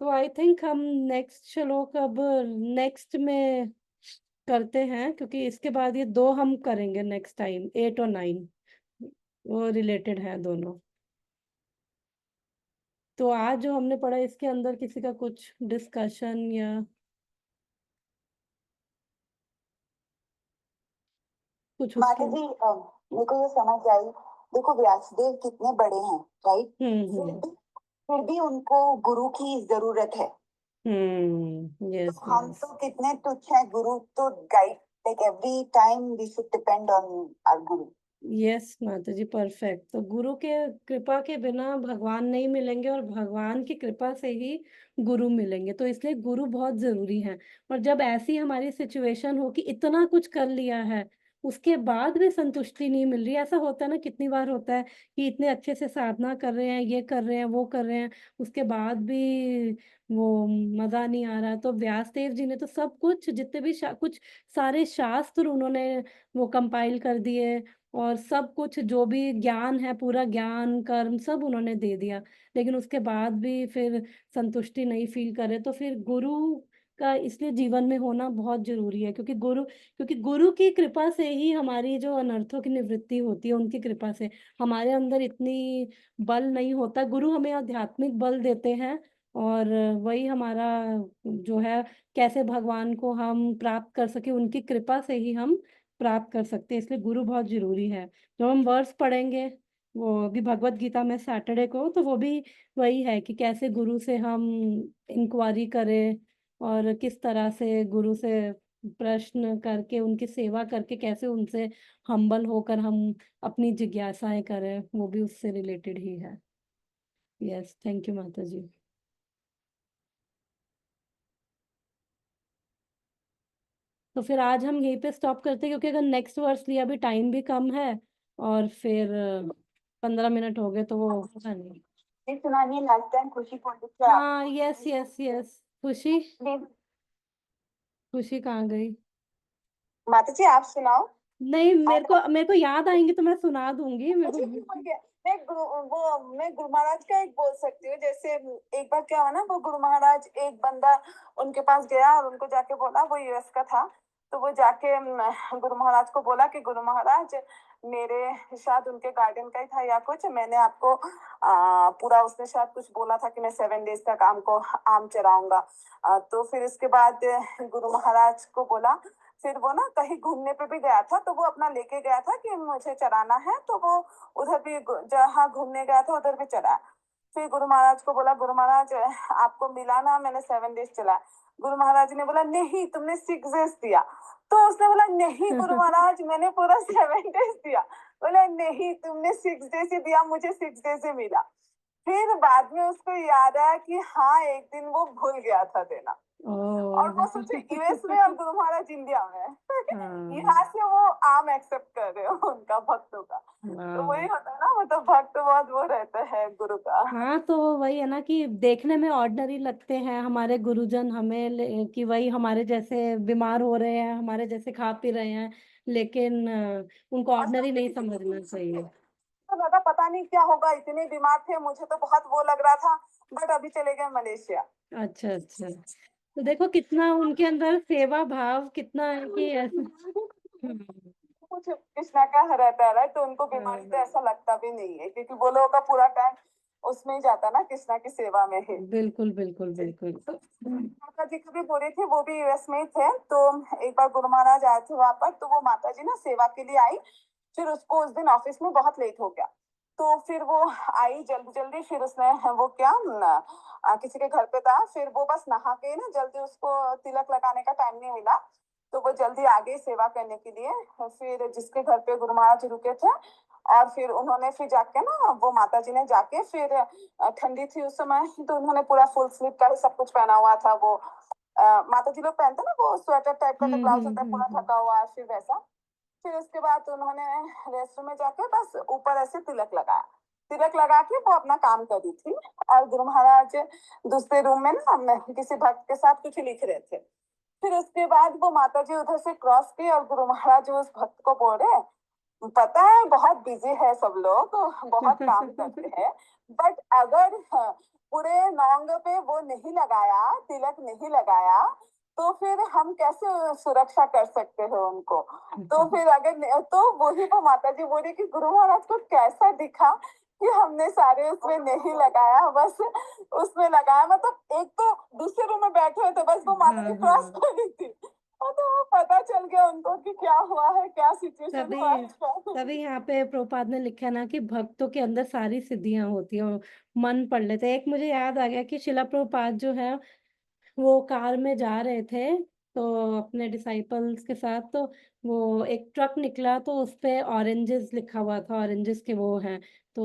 तो आई थिंक हम नेक्स्ट श्लोक अब नेक्स्ट में करते हैं, क्योंकि इसके बाद ये 2 हम करेंगे नेक्स्ट टाइम, 8 और 9 वो रिलेटेड है दोनों। तो आज जो हमने पढ़ा इसके अंदर किसी का कुछ डिस्कशन या कुछ
माता जी मेरे को ये समझ आई, देखो व्यासदेव कितने बड़े हैं, राइट? फिर भी उनको गुरु की जरूरत है।
यस
तो हम तो कितने तुच्छ हैं, गुरु तो guide, like every time we should depend on our guru.
Yes माता जी, परफेक्ट। तो गुरु के कृपा के बिना भगवान नहीं मिलेंगे, और भगवान की कृपा से ही गुरु मिलेंगे। तो इसलिए गुरु बहुत जरूरी है। और जब ऐसी हमारी सिचुएशन हो कि इतना कुछ कर लिया है उसके बाद भी संतुष्टि नहीं मिल रही। ऐसा होता है ना, कितनी बार होता है कि इतने अच्छे से साधना कर रहे हैं, ये कर रहे हैं, वो कर रहे हैं, उसके बाद भी वो मजा नहीं आ रहा। तो व्यासदेव जी ने तो सब कुछ, जितने भी कुछ सारे शास्त्र उन्होंने वो कंपाइल कर दिए, और सब कुछ जो भी ज्ञान है, पूरा ज्ञान कर्म सब उन्होंने दे दिया, लेकिन उसके बाद भी फिर संतुष्टि नहीं फील करे। तो फिर गुरु का इसलिए जीवन में होना बहुत जरूरी है, क्योंकि गुरु की कृपा से ही हमारी जो अनर्थों की निवृत्ति होती है, उनकी कृपा से। हमारे अंदर इतनी बल नहीं होता, गुरु हमें आध्यात्मिक बल देते हैं, और वही हमारा जो है, कैसे भगवान को हम प्राप्त कर सके, उनकी कृपा से ही हम प्राप्त कर सकते हैं। इसलिए गुरु बहुत जरूरी है। जो हम वर्ष पढ़ेंगे वो भी भगवत गीता में सैटरडे को, तो वो भी वही है कि कैसे गुरु से हम इंक्वायरी करें, और किस तरह से गुरु से प्रश्न करके, उनकी सेवा करके, कैसे उनसे हम्बल होकर हम अपनी जिज्ञासाएं करें, वो भी उससे रिलेटेड ही है। यस, थैंक यू माता जी। तो फिर आज हम यहीं पे स्टॉप करते हैं, क्योंकि अगर नेक्स्ट वर्स लिया, अभी टाइम भी कम है, और फिर 15 मिनट हो गए तो वो होगा नहीं।
ये सुनाइए, लास्ट टाइम खुशी पंडित से
हाँ, यस यस यस। खुशी,
आप
खुशी कहाँ गई?
माता जी आप सुनाओ।
नहीं, मेरे को याद आएंगे तो मैं सुना दूंगी। मेरे
मुझे
को
क्यों बोल गया? मैं गुरु महाराज का एक बोल सकती हूँ। जैसे एक बार क्या हुआ ना, वो गुरु महाराज, एक बंदा उनके पास गया और उनको जाके बोला, वो यूएस का था, तो वो जाके गुरु महाराज को बोला कि गुरु महाराज, मेरे शायद उनके गार्डन का ही था या कुछ, मैंने आपको पूरा, उसने शायद कुछ बोला था कि मैं 7 डेज तक आम चराऊंगा। तो फिर उसके बाद गुरु महाराज को बोला, फिर वो ना कहीं घूमने पे भी गया था, तो वो अपना लेके गया था कि मुझे चराना है, तो वो उधर भी जहाँ घूमने गया था उधर भी चला। फिर गुरु महाराज को बोला, गुरु महाराज आपको मिला ना, मैंने 7 डेज चला। गुरु महाराज ने बोला, नहीं तुमने 6 डेज दिया। तो उसने बोला, नहीं गुरु महाराज मैंने पूरा 7 डेज दिया। बोला, नहीं तुमने 6 डेज ही दिया, मुझे 6 डेज ही मिला। फिर बाद में उसको याद आया कि हाँ एक दिन वो भूल गया था देना, और वो सोचे यूएस में और गुरु महाराज इंडिया में। यहाँ से वो आम एक्सेप्ट कर रहे हो उनका, भक्तों का। तो वही होता है ना, मतलब भक्त बहुत वो रहता है गुरु का।
हाँ, तो वही है ना कि देखने में ऑर्डिनरी लगते हैं हमारे गुरुजन हमें, कि वही हमारे जैसे बीमार हो रहे हैं, हमारे जैसे खा पी रहे हैं, लेकिन उनको ऑर्डिनरी नहीं समझना चाहिए।
तो लगा पता नहीं क्या होगा, इतने बीमार थे, मुझे तो बहुत वो लग रहा था, बट अभी चले गए मलेशिया।
अच्छा अच्छा। तो देखो कितना उनके अंदर सेवा भाव कितना है कि ऐसे।
कुछ कृष्णा का रहता है, तो उनको बीमारी तो ऐसा लगता भी नहीं है, क्योंकि वो लोगों का पूरा टाइम उसमें ही जाता ना, कृष्णा की सेवा में ही।
बिल्कुल बिल्कुल बिल्कुल।
माता जी कभी बोले थे, वो भी यूएस में ही थे, तो एक बार गुरु महाराज आए थे वहां पर, तो वो माता जी ना सेवा के लिए आई। फिर उसको उस दिन ऑफिस में बहुत लेट हो गया, तो फिर वो आई जल्दी जल्दी। फिर उसने वो क्या किसी के घर पे था, फिर वो बस नहा के ना जल्दी, उसको तिलक लगाने का टाइम नहीं मिला, तो वो जल्दी आ गई सेवा करने के लिए। फिर जिसके घर पे गुरु महाराज रुके थे, और फिर उन्होंने फिर जाके ना, वो माता जी ने जाके फिर ठंडी थी उस समय, तो उन्होंने पूरा फुल स्लीव का ही सब कुछ पहना हुआ था। वो माता जी लोग पहनते ना, वो स्वेटर टाइप का जो ब्लाउज होता है पूरा ढका हुआ है, फिर वैसा। फिर उसके बाद उन्होंने रेस्टरूम में जाके बस ऊपर ऐसे तिलक लगाया। तिलक लगा के वो अपना काम कर रही थी, और गुरु महाराज दूसरे रूम में ना किसी भक्त के साथ कुछ लिख रहे थे। फिर उसके बाद वो माता जी उधर से क्रॉस की, और गुरु महाराज उस भक्त को बोल रहे, पता है बहुत बिजी है सब लोग, बहुत काम करते हैं, बट अगर पूरे नौंग पे वो नहीं लगाया, तिलक नहीं लगाया, तो फिर हम कैसे सुरक्षा कर सकते हैं उनको। तो फिर अगर तो वही वो माता जी बोली कि गुरु महाराज को कैसा दिखा कि हमने सारे उसमें नहीं लगाया, बस उसमें लगाया। मतलब एक तो दूसरे रूम में बैठे हुए थे, बस वो माता जी क्रॉस कर रही थी, और तो वो पता चल गया उनको कि क्या हुआ है, क्या सिचुएशन हुआ है।
तभी यहाँ पे प्रभुपाद ने लिखा है ना कि भक्तों के अंदर सारी सिद्धियां होती हैं, मन पढ़ लेते हैं। एक मुझे याद आ गया कि शिला प्रभुपाद जो है, वो कार में जा रहे थे तो अपने डिसाइपल्स के साथ, तो वो एक ट्रक निकला, तो उस पे ऑरेंजेस लिखा हुआ था, ऑरेंजेस के वो हैं। तो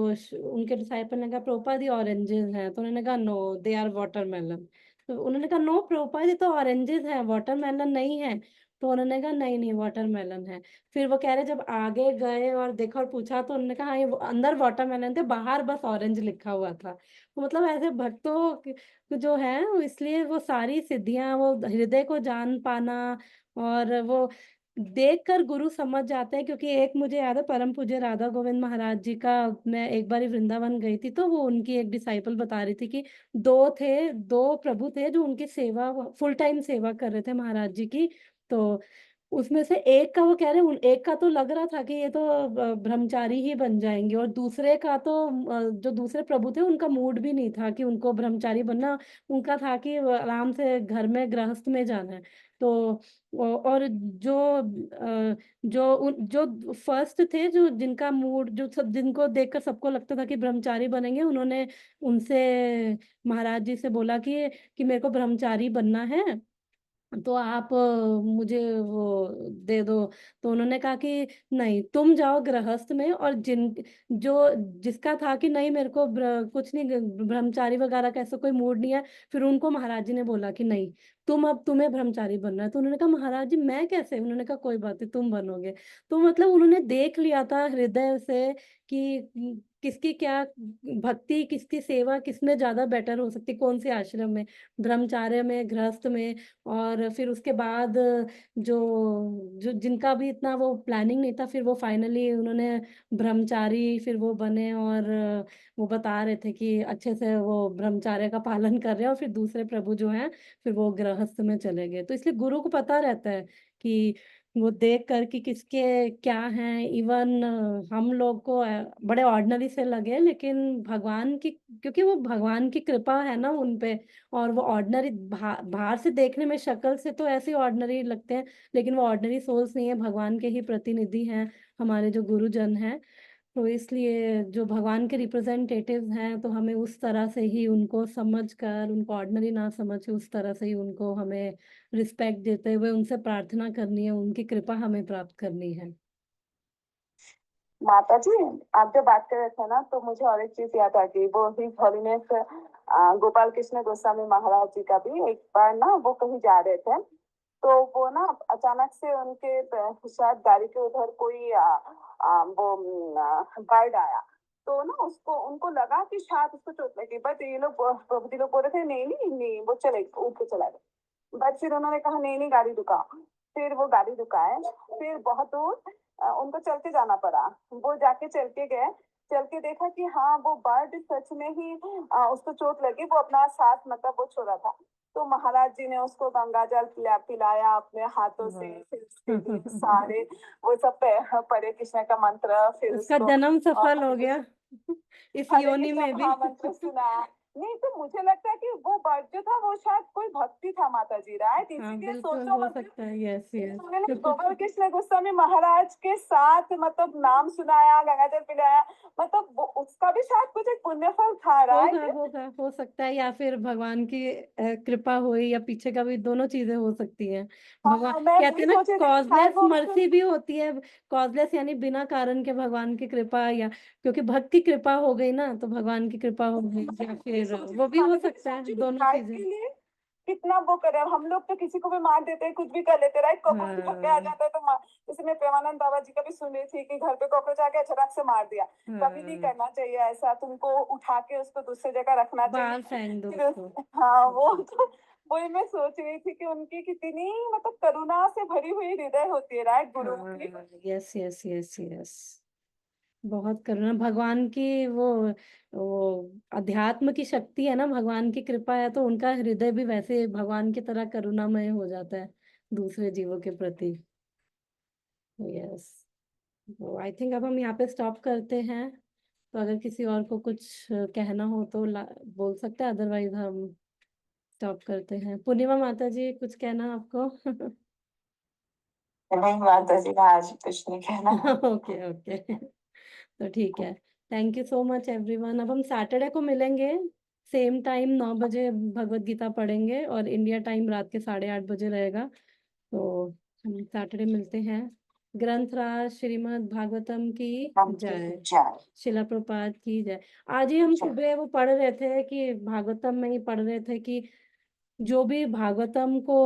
उनके डिसाइपल ने कहा, प्रभुपाद ये ऑरेंजेस हैं? तो उन्होंने कहा, नो दे आर वाटरमेलन। तो उन्होंने कहा, नो प्रभुपाद ये तो ऑरेंजेस हैं, वाटरमेलन नहीं है। तो उन्होंने कहा नहीं नहीं वाटरमेलन है। फिर वो कह रहे जब आगे गए और देखा और पूछा तो उन्होंने कहा हाँ ये अंदर वाटरमेलन थे, बाहर बस ऑरेंज लिखा हुआ था। तो मतलब ऐसे भक्तों जो है इसलिए वो सारी सिद्धियां, वो हृदय को जान पाना, और वो देखकर गुरु समझ जाते हैं। क्योंकि एक मुझे याद है परम पूज्य राधा गोविंद महाराज जी का, मैं एक बार वृंदावन गई थी तो वो उनकी एक डिसाइपल बता रही थी कि दो प्रभु थे जो उनकी सेवा, फुल टाइम सेवा कर रहे थे महाराज जी की। तो उसमें से एक का वो कह रहे एक का तो लग रहा था कि ये तो ब्रह्मचारी ही बन जाएंगे, और दूसरे का तो जो दूसरे प्रभु थे उनका मूड भी नहीं था कि उनको ब्रह्मचारी बनना, उनका था कि वो आराम से घर में गृहस्थ में जाना है। तो और जो फर्स्ट थे, जो जिनका मूड, जो सब जिनको देखकर सबको लगता था कि ब्रह्मचारी बनेंगे, उन्होंने उनसे महाराज जी से बोला कि मेरे को ब्रह्मचारी बनना है, तो आप मुझे वो दे दो। तो उन्होंने कहा कि नहीं, तुम जाओ गृहस्थ में, और जिसका था कि नहीं मेरे को कुछ नहीं, ब्रह्मचारी वगैरह का ऐसा कोई मूड नहीं है, फिर उनको महाराज जी ने बोला कि नहीं, अब तुम्हें ब्रह्मचारी बनना है। तो उन्होंने कहा महाराज जी मैं कैसे? उन्होंने कहा कोई बात नहीं, तुम बनोगे। तो मतलब उन्होंने देख लिया था हृदय से कि किसकी क्या भक्ति, किसकी सेवा किसमें ज्यादा बेटर हो सकती, कौन से आश्रम में, ब्रह्मचार्य में, गृहस्थ में। और फिर उसके बाद जो जो जिनका भी इतना वो प्लानिंग नहीं था, फिर वो फाइनली उन्होंने ब्रह्मचारी फिर वो बने, और वो बता रहे थे कि अच्छे से वो ब्रह्मचार्य का पालन कर रहे हैं, और फिर दूसरे प्रभु जो हैं फिर वो गृहस्थ में चले गए। तो इसलिए गुरु को पता रहता है कि वो देख कर कि किसके क्या हैं। इवन हम लोग को बड़े ऑर्डिनरी से लगे, लेकिन भगवान की, क्योंकि वो भगवान की कृपा है ना उन पे, और वो ऑर्डिनरी बाहर से देखने में शक्ल से तो ऐसे ऑर्डिनरी लगते हैं, लेकिन वो ऑर्डिनरी सोल्स नहीं है, भगवान के ही प्रतिनिधि हैं हमारे जो गुरुजन हैं। तो इसलिए जो भगवान के रिप्रेजेंटेटिव्स हैं, तो हमें उस तरह से ही उनको समझकर, उनको ऑर्डिनरी ना समझ के उस तरह से ही उनको हमें रिस्पेक्ट देते हुए उनसे प्रार्थना करनी है, उनकी कृपा हमें प्राप्त करनी है।
माता जी, आप जब बात कर रहे थे ना तो मुझे और एक चीज याद आ गई। वो हिज हॉलीनेस गोपाल कृष्ण गोस्वामी महाराज जी का भी एक बार ना वो कहीं जा रहे थे, तो वो ना अचानक से उनके शायद गाड़ी के उधर कोई वो बर्ड आया। तो ना उसको उनको लगा कि शायद उसको चोट लगी, बट ये लोग प्रभु जी लोग बोल रहे थे नहीं नहीं नहीं, वो चले उठ के चला गया। बट फिर उन्होंने कहा नहीं नहीं गाड़ी रुका। फिर वो गाड़ी रुकाए, फिर बहुत दूर उनको चल के जाना पड़ा। वो जाके चल के गए, चल के देखा कि हाँ वो बर्ड सच में ही उसको चोट लगी, वो अपना सांस मतलब वो छोड़ा था। तो महाराज जी ने उसको गंगा जल पिलाया अपने हाथों से, फिर उसके लिए सारे वो सब परे कृष्ण का मंत्र, फिर
उसका
उसको
जन्म सफल हो
हरे
गया इस
हरे
योनि
कृष्ण
में भी
महामंत्र सुनाया। नहीं तो मुझे लगता है कि वो बर्ड जो था वो शायद कोई भक्ति था माता जी, राइट?
हाँ
इसीलिए
बिल्कुल
सोचो
हो
मतलब
सकता है, यस यस
उन्होंने गोपाल कृष्ण गोस्वामी महाराज के साथ मतलब नाम सुनाया, गंगाजल पिलाया, मतलब वो उसका भी शायद कुछ एक पुण्य फल था,
होगा
राइट?
होगा हो सकता है, या फिर भगवान की कृपा हुई, या पीछे का भी, दोनों चीजें हो सकती हैं। भगवान
हाँ मैं
कहते
वही
हैं ना
सोच रही थी कि शायद
कॉजलेस
वो
मर्सी भी होती है। कॉजलेस यानी बिना कारण के भगवान की कृपा, या क्योंकि भक्त की कृपा हो गई ना तो भगवान की कृपा हो गई, या फिर
सोच रही
वो
थी
भी हो
माता जी,
सकता है,
सोचिए
दोनों
गाइड
चीजें।
के लिए कितना वो करे। हम लोग तो किसी को भी मार देते हैं, कुछ भी कर लेते, राइट? कॉकरोच घर पे आ
हाँ
जाता है तो जैसे मैं प्रेमानंद बाबा जी का भी सुन रही थी कि घर पे कॉकरोच आ गया, झटक से मार दिया। कभी नहीं
हाँ,
करना चाहिए ऐसा, तुमको उठा के उसको दूसरी जगह रखना
बाहर
चाहिए।
फेंक दो
फिर
उसको।
हाँ वो तो वही मैं सोच रही थी कि उनकी कितनी मतलब करुणा से भरी हुई हृदय होती है, राइट, गुरु की।
हाँ यस यस यस यस, बहुत करुणा भगवान की, वो अध्यात्म की शक्ति है ना, भगवान की कृपा है, तो उनका हृदय भी वैसे भगवान की तरह करुणामय हो जाता है दूसरे जीवों के प्रति। यस, तो आई थिंक अब हम यहाँ पे स्टॉप करते हैं। तो अगर किसी और को कुछ कहना हो तो बोल सकते हैं, अदरवाइज हम स्टॉप करते हैं। पूर्णिमा माता जी कुछ कहना आपको?
नहीं माता जी, का आज कुछ नहीं कहना है।
ओके ओके, तो ठीक है। Thank you so much everyone. अब हम सैटरडे को मिलेंगे, सेम टाइम 9 बजे भगवत गीता पढ़ेंगे, और इंडिया टाइम रात के 8:30 बजे रहेगा। तो हम सैटरडे मिलते हैं। ग्रंथराज श्रीमद् भागवतम की
हम
जय,
जय।
शिला प्रपात की जय। आज ही हम सुबह वो पढ़ रहे थे कि भागवतम में ही पढ़ रहे थे कि जो भी भागवतम को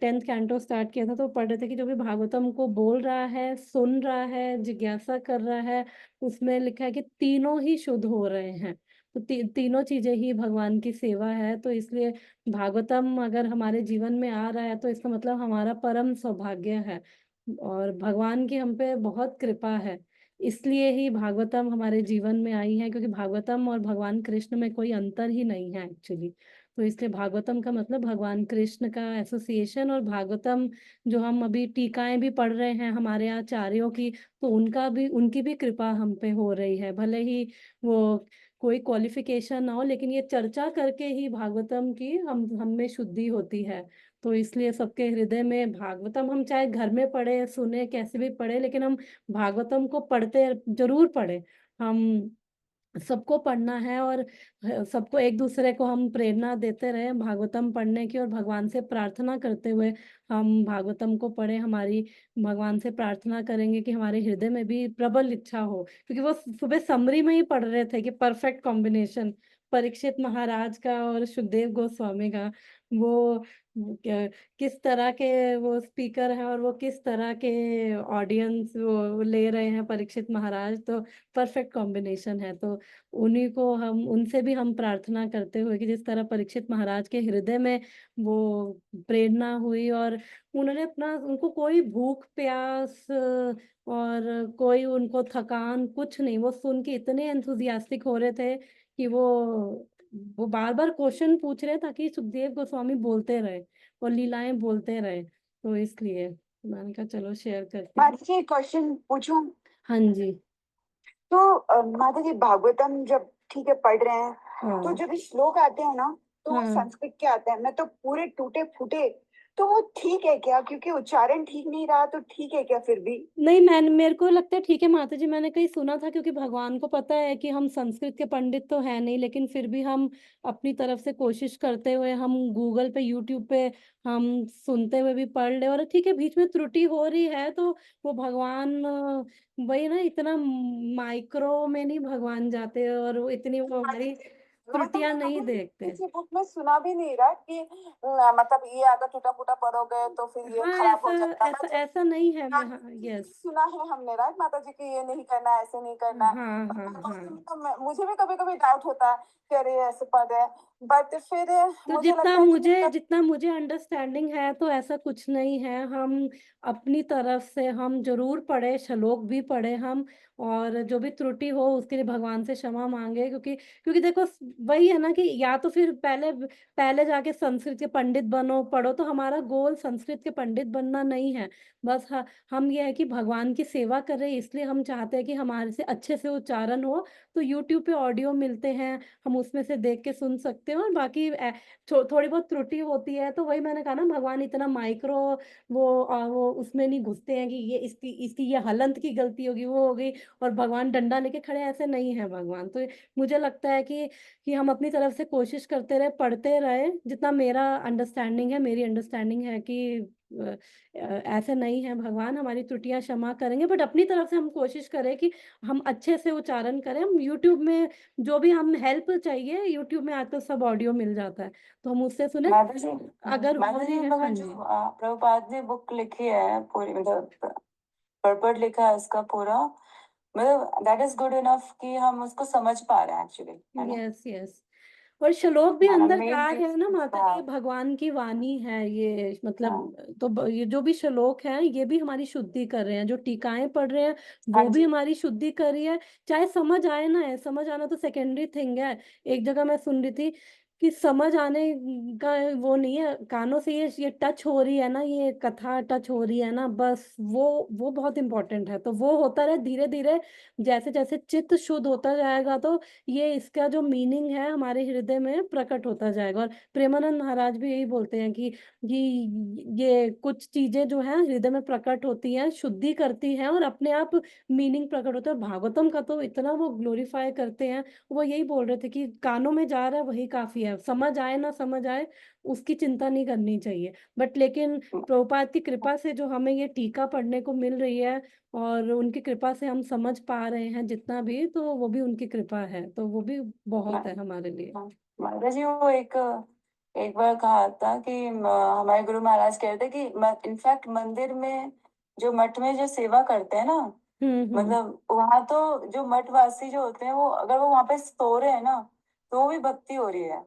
10th कैंटो स्टार्ट किया था तो पढ़ रहे थे कि जो भी भागवतम को बोल रहा है, सुन रहा है, जिज्ञासा कर रहा है, उसमें लिखा है कि तीनों ही शुद्ध हो रहे हैं। तो तीनों चीजें ही भगवान की सेवा है। तो इसलिए भागवतम अगर हमारे जीवन में आ रहा है तो इसका मतलब हमारा परम सौभाग्य है और भगवान की हम पे बहुत कृपा है। इसलिए ही भागवतम हमारे जीवन में आई है, क्योंकि भागवतम और भगवान कृष्ण में कोई अंतर ही नहीं है एक्चुअली। तो इसलिए भागवतम का मतलब भगवान कृष्ण का एसोसिएशन। और भागवतम जो हम अभी टीकाएं भी पढ़ रहे हैं हमारे आचार्यों की, तो उनकी भी कृपा हम पे हो रही है। भले ही वो कोई क्वालिफिकेशन ना हो, लेकिन ये चर्चा करके ही भागवतम की हम में शुद्धि होती है। तो इसलिए सबके हृदय में भागवतम हम चाहे घर में पढ़े सुने कैसे भी पढ़े, लेकिन हम भागवतम को पढ़ते जरूर पढ़े। हम सबको पढ़ना है और सबको एक दूसरे को हम प्रेरणा देते रहे भागवतम पढ़ने की, और भगवान से प्रार्थना करते हुए हम भागवतम को पढ़े। हमारी भगवान से प्रार्थना करेंगे कि हमारे हृदय में भी प्रबल इच्छा हो, क्योंकि वो सुबह समरी में ही पढ़ रहे थे कि परफेक्ट कॉम्बिनेशन परीक्षित महाराज का और सुखदेव गोस्वामी का। वो किस तरह के वो स्पीकर है और वो किस तरह के ऑडियंस वो ले रहे हैं परीक्षित महाराज, तो परफेक्ट कॉम्बिनेशन है। तो उन्हीं को हम उनसे भी हम प्रार्थना करते हुए कि जिस तरह परीक्षित महाराज के हृदय में वो प्रेरणा हुई और उन्होंने उनको कोई भूख प्यास और कोई उनको थकान कुछ नहीं, वो सुन के इतने एंथुजियास्टिक हो रहे थे कि वो बार बार क्वेश्चन पूछ रहे ताकि सुखदेव गोस्वामी बोलते रहे और लीलाएं बोलते रहे। तो इसलिए मैंने कहा चलो शेयर करती हूँ।
माता जी क्वेश्चन पूछूं?
हाँ जी।
तो माता जी भागवतम जब ठीक है पढ़ रहे हैं, तो
हाँ
जब भी श्लोक आते हैं ना, तो वो
हाँ।
संस्कृत के आते हैं, मैं तो पूरे टूटे फूटे। तो वो ठीक है क्या? क्योंकि उच्चारण ठीक नहीं रहा, तो ठीक है क्या फिर भी?
नहीं, मेरे को लगता है ठीक है माता जी। मैंने कहीं सुना था, क्योंकि भगवान को पता है कि हम संस्कृत के पंडित तो है नहीं, लेकिन फिर भी हम अपनी तरफ से कोशिश करते हुए हम गूगल पे यूट्यूब पे हम सुनते हुए भी पढ़ ले। और ठीक है बीच में त्रुटि हो रही है तो वो भगवान वही ना, इतना माइक्रो में नहीं भगवान जाते और वो इतनी वो हमारी
मतलब
त्रुटियां
मैं
नहीं
कभी
देखते।
किसी बुक में सुना भी नहीं रहा कि मतलब ये अगर टूटा फूटा पढ़ोगे तो फिर ये
हाँ,
खराब हो
ऐसा
जाएगा।
ऐसा
मतलब
ऐसा नहीं है। हाँ,
ये
यस।
सुना है हमने राइट माता जी की, ये नहीं करना है, ऐसे नहीं करना है।
हाँ
पर
हाँ हाँ।
तो मुझे भी कभी कभी डाउट होता है कि अरे ये ऐसे पढ़ रहे हैं, बट फिर
तो
मुझे लगता है कि
जितना मुझे अंडरस्टैंडिंग है तो ऐसा कुछ नहीं है। हम अपनी तरफ से हम जरूर पढ़े, श्लोक भी पढ़े हम, और जो भी त्रुटि हो उसके लिए भगवान से क्षमा मांगे। क्योंकि देखो वही है ना कि या तो फिर पहले पहले जाके संस्कृत के पंडित बनो पढ़ो, तो हमारा गोल संस्कृत के पंडित बनना नहीं है। बस हम ये है कि भगवान की सेवा कर रहे हैं, इसलिए हम चाहते हैं कि हमारे से अच्छे से उच्चारण हो। तो यूट्यूब पे ऑडियो मिलते हैं, हम उसमें से देख के सुन सकते हैं। और बाकी थोड़ी बहुत त्रुटि होती है तो वही मैंने कहा ना, भगवान इतना माइक्रो वो उसमें नहीं घुसते हैं कि ये इसकी इसकी ये हलंत की गलती होगी वो होगी और भगवान डंडा लेके खड़े, ऐसे नहीं है भगवान। तो मुझे लगता है कि हम अपनी तरफ से कोशिश करते रहे, पढ़ते रहे। जितना मेरा अंडरस्टैंडिंग है, मेरी अंडरस्टैंडिंग है कि ऐसे नहीं है, भगवान हमारी त्रुटियां क्षमा करेंगे, बट अपनी तरफ से हम कोशिश करें कि हम अच्छे से उच्चारण करें। हम यूट्यूब में जो भी हम हेल्प चाहिए, यूट्यूब में आजकल सब ऑडियो मिल जाता है, तो हम उससे सुने
माता जी
अगर हो
माता जी
रही
हम
है।
लोग
हाँ
जो
जी।
प्रभुपाद ने बुक लिखी है पूरी, मतलब पर्पट लिखा है इसका पूरा, मतलब दैट इज गुड इनफ कि हम उसको समझ पा रहे हैं एक्चुअली, है ना?
Yes yes. और श्लोक भी अंदर
मेन
कहा
चीज
है ना माता,
हाँ
ये भगवान की वाणी है ये,
हाँ
मतलब तो ये जो भी श्लोक है ये भी हमारी शुद्धि कर रहे हैं। जो टीकाएं पढ़ रहे हैं
हाँ
वो भी
जी।
हमारी शुद्धि कर रही है। चाहे समझ आए ना, है समझ आना तो सेकेंडरी थिंग है। एक जगह मैं सुन रही थी कि समझ आने का वो नहीं है, कानों से ये टच हो रही है ना, ये कथा टच हो रही है ना, बस वो बहुत इंपॉर्टेंट है। तो वो होता रहे धीरे धीरे, जैसे जैसे चित्त शुद्ध होता जाएगा तो ये इसका जो मीनिंग है हमारे हृदय में प्रकट होता जाएगा। और प्रेमानंद महाराज भी यही बोलते हैं कि ये कुछ चीजें जो है हृदय में प्रकट होती हैं, शुद्धि करती हैं और अपने आप मीनिंग प्रकट होता है। भागवतम का तो इतना वो ग्लोरीफाई करते हैं। वो यही बोल रहे थे कि कानों में जा रहा है वही काफी है, समझ आए ना समझ आए उसकी चिंता नहीं करनी चाहिए। बट लेकिन प्रभुपाद की कृपा से जो हमें ये टीका पढ़ने को मिल रही है और उनकी कृपा से हम समझ पा रहे हैं जितना भी, तो वो भी उनकी कृपा है, तो वो भी बहुत है हमारे लिए।
माता जी वो एक
एक बार कहा था कि हमारे गुरु महाराज कह रहे थे कि इनफैक्ट मंदिर में जो मठ में जो सेवा करते हैं ना, मतलब वहां तो जो मठवासी जो होते हैं वो अगर वो वहां पे सो रहे हैं ना तो वो भी भक्ति हो रही है।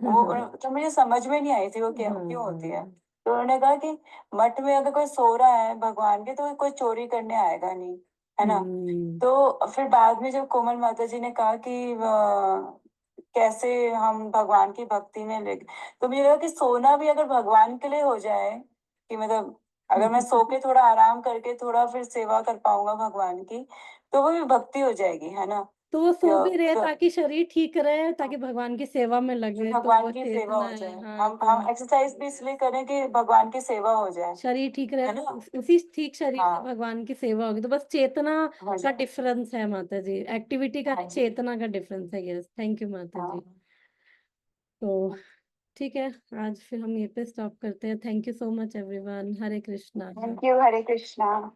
वो तो मुझे समझ में नहीं आई थी वो क्यों होती है। तो उन्होंने कहा कि मठ में अगर कोई सो रहा है भगवान के तो कोई चोरी करने आएगा नहीं, है ना। तो फिर बाद में जब कोमल माता जी ने कहा कि कैसे हम भगवान की भक्ति में ले, तो मुझे लगा कि सोना भी अगर भगवान के लिए हो जाए, कि मतलब अगर मैं सो के थोड़ा आराम करके थोड़ा फिर सेवा कर पाऊंगा भगवान की, तो वो भी भक्ति हो जाएगी, है ना।
तो वो सो भी रहे
तो
ताकि शरीर ठीक रहे, ताकि भगवान की सेवा में लगे, तो
भगवान
वो
की सेवा
चेतना
हो
है।
जाए।
हाँ,
हम एक्सरसाइज भी इसलिए करें कि भगवान की सेवा हो जाए,
शरीर ठीक रहे
है
तो
ना।
उसी ठीक शरीर से
हाँ
भगवान की सेवा होगी। तो बस चेतना
हो
का
जाए।
डिफरेंस है माता जी, एक्टिविटी का
हाँ
नहीं,
जी।
चेतना का डिफरेंस है। यस, थैंक यू माता जी।
हाँ
तो ठीक है, आज फिर हम ये पे स्टॉप करते हैं। Thank you so much everyone. Hare Krishna.
Thank you. Hare Krishna.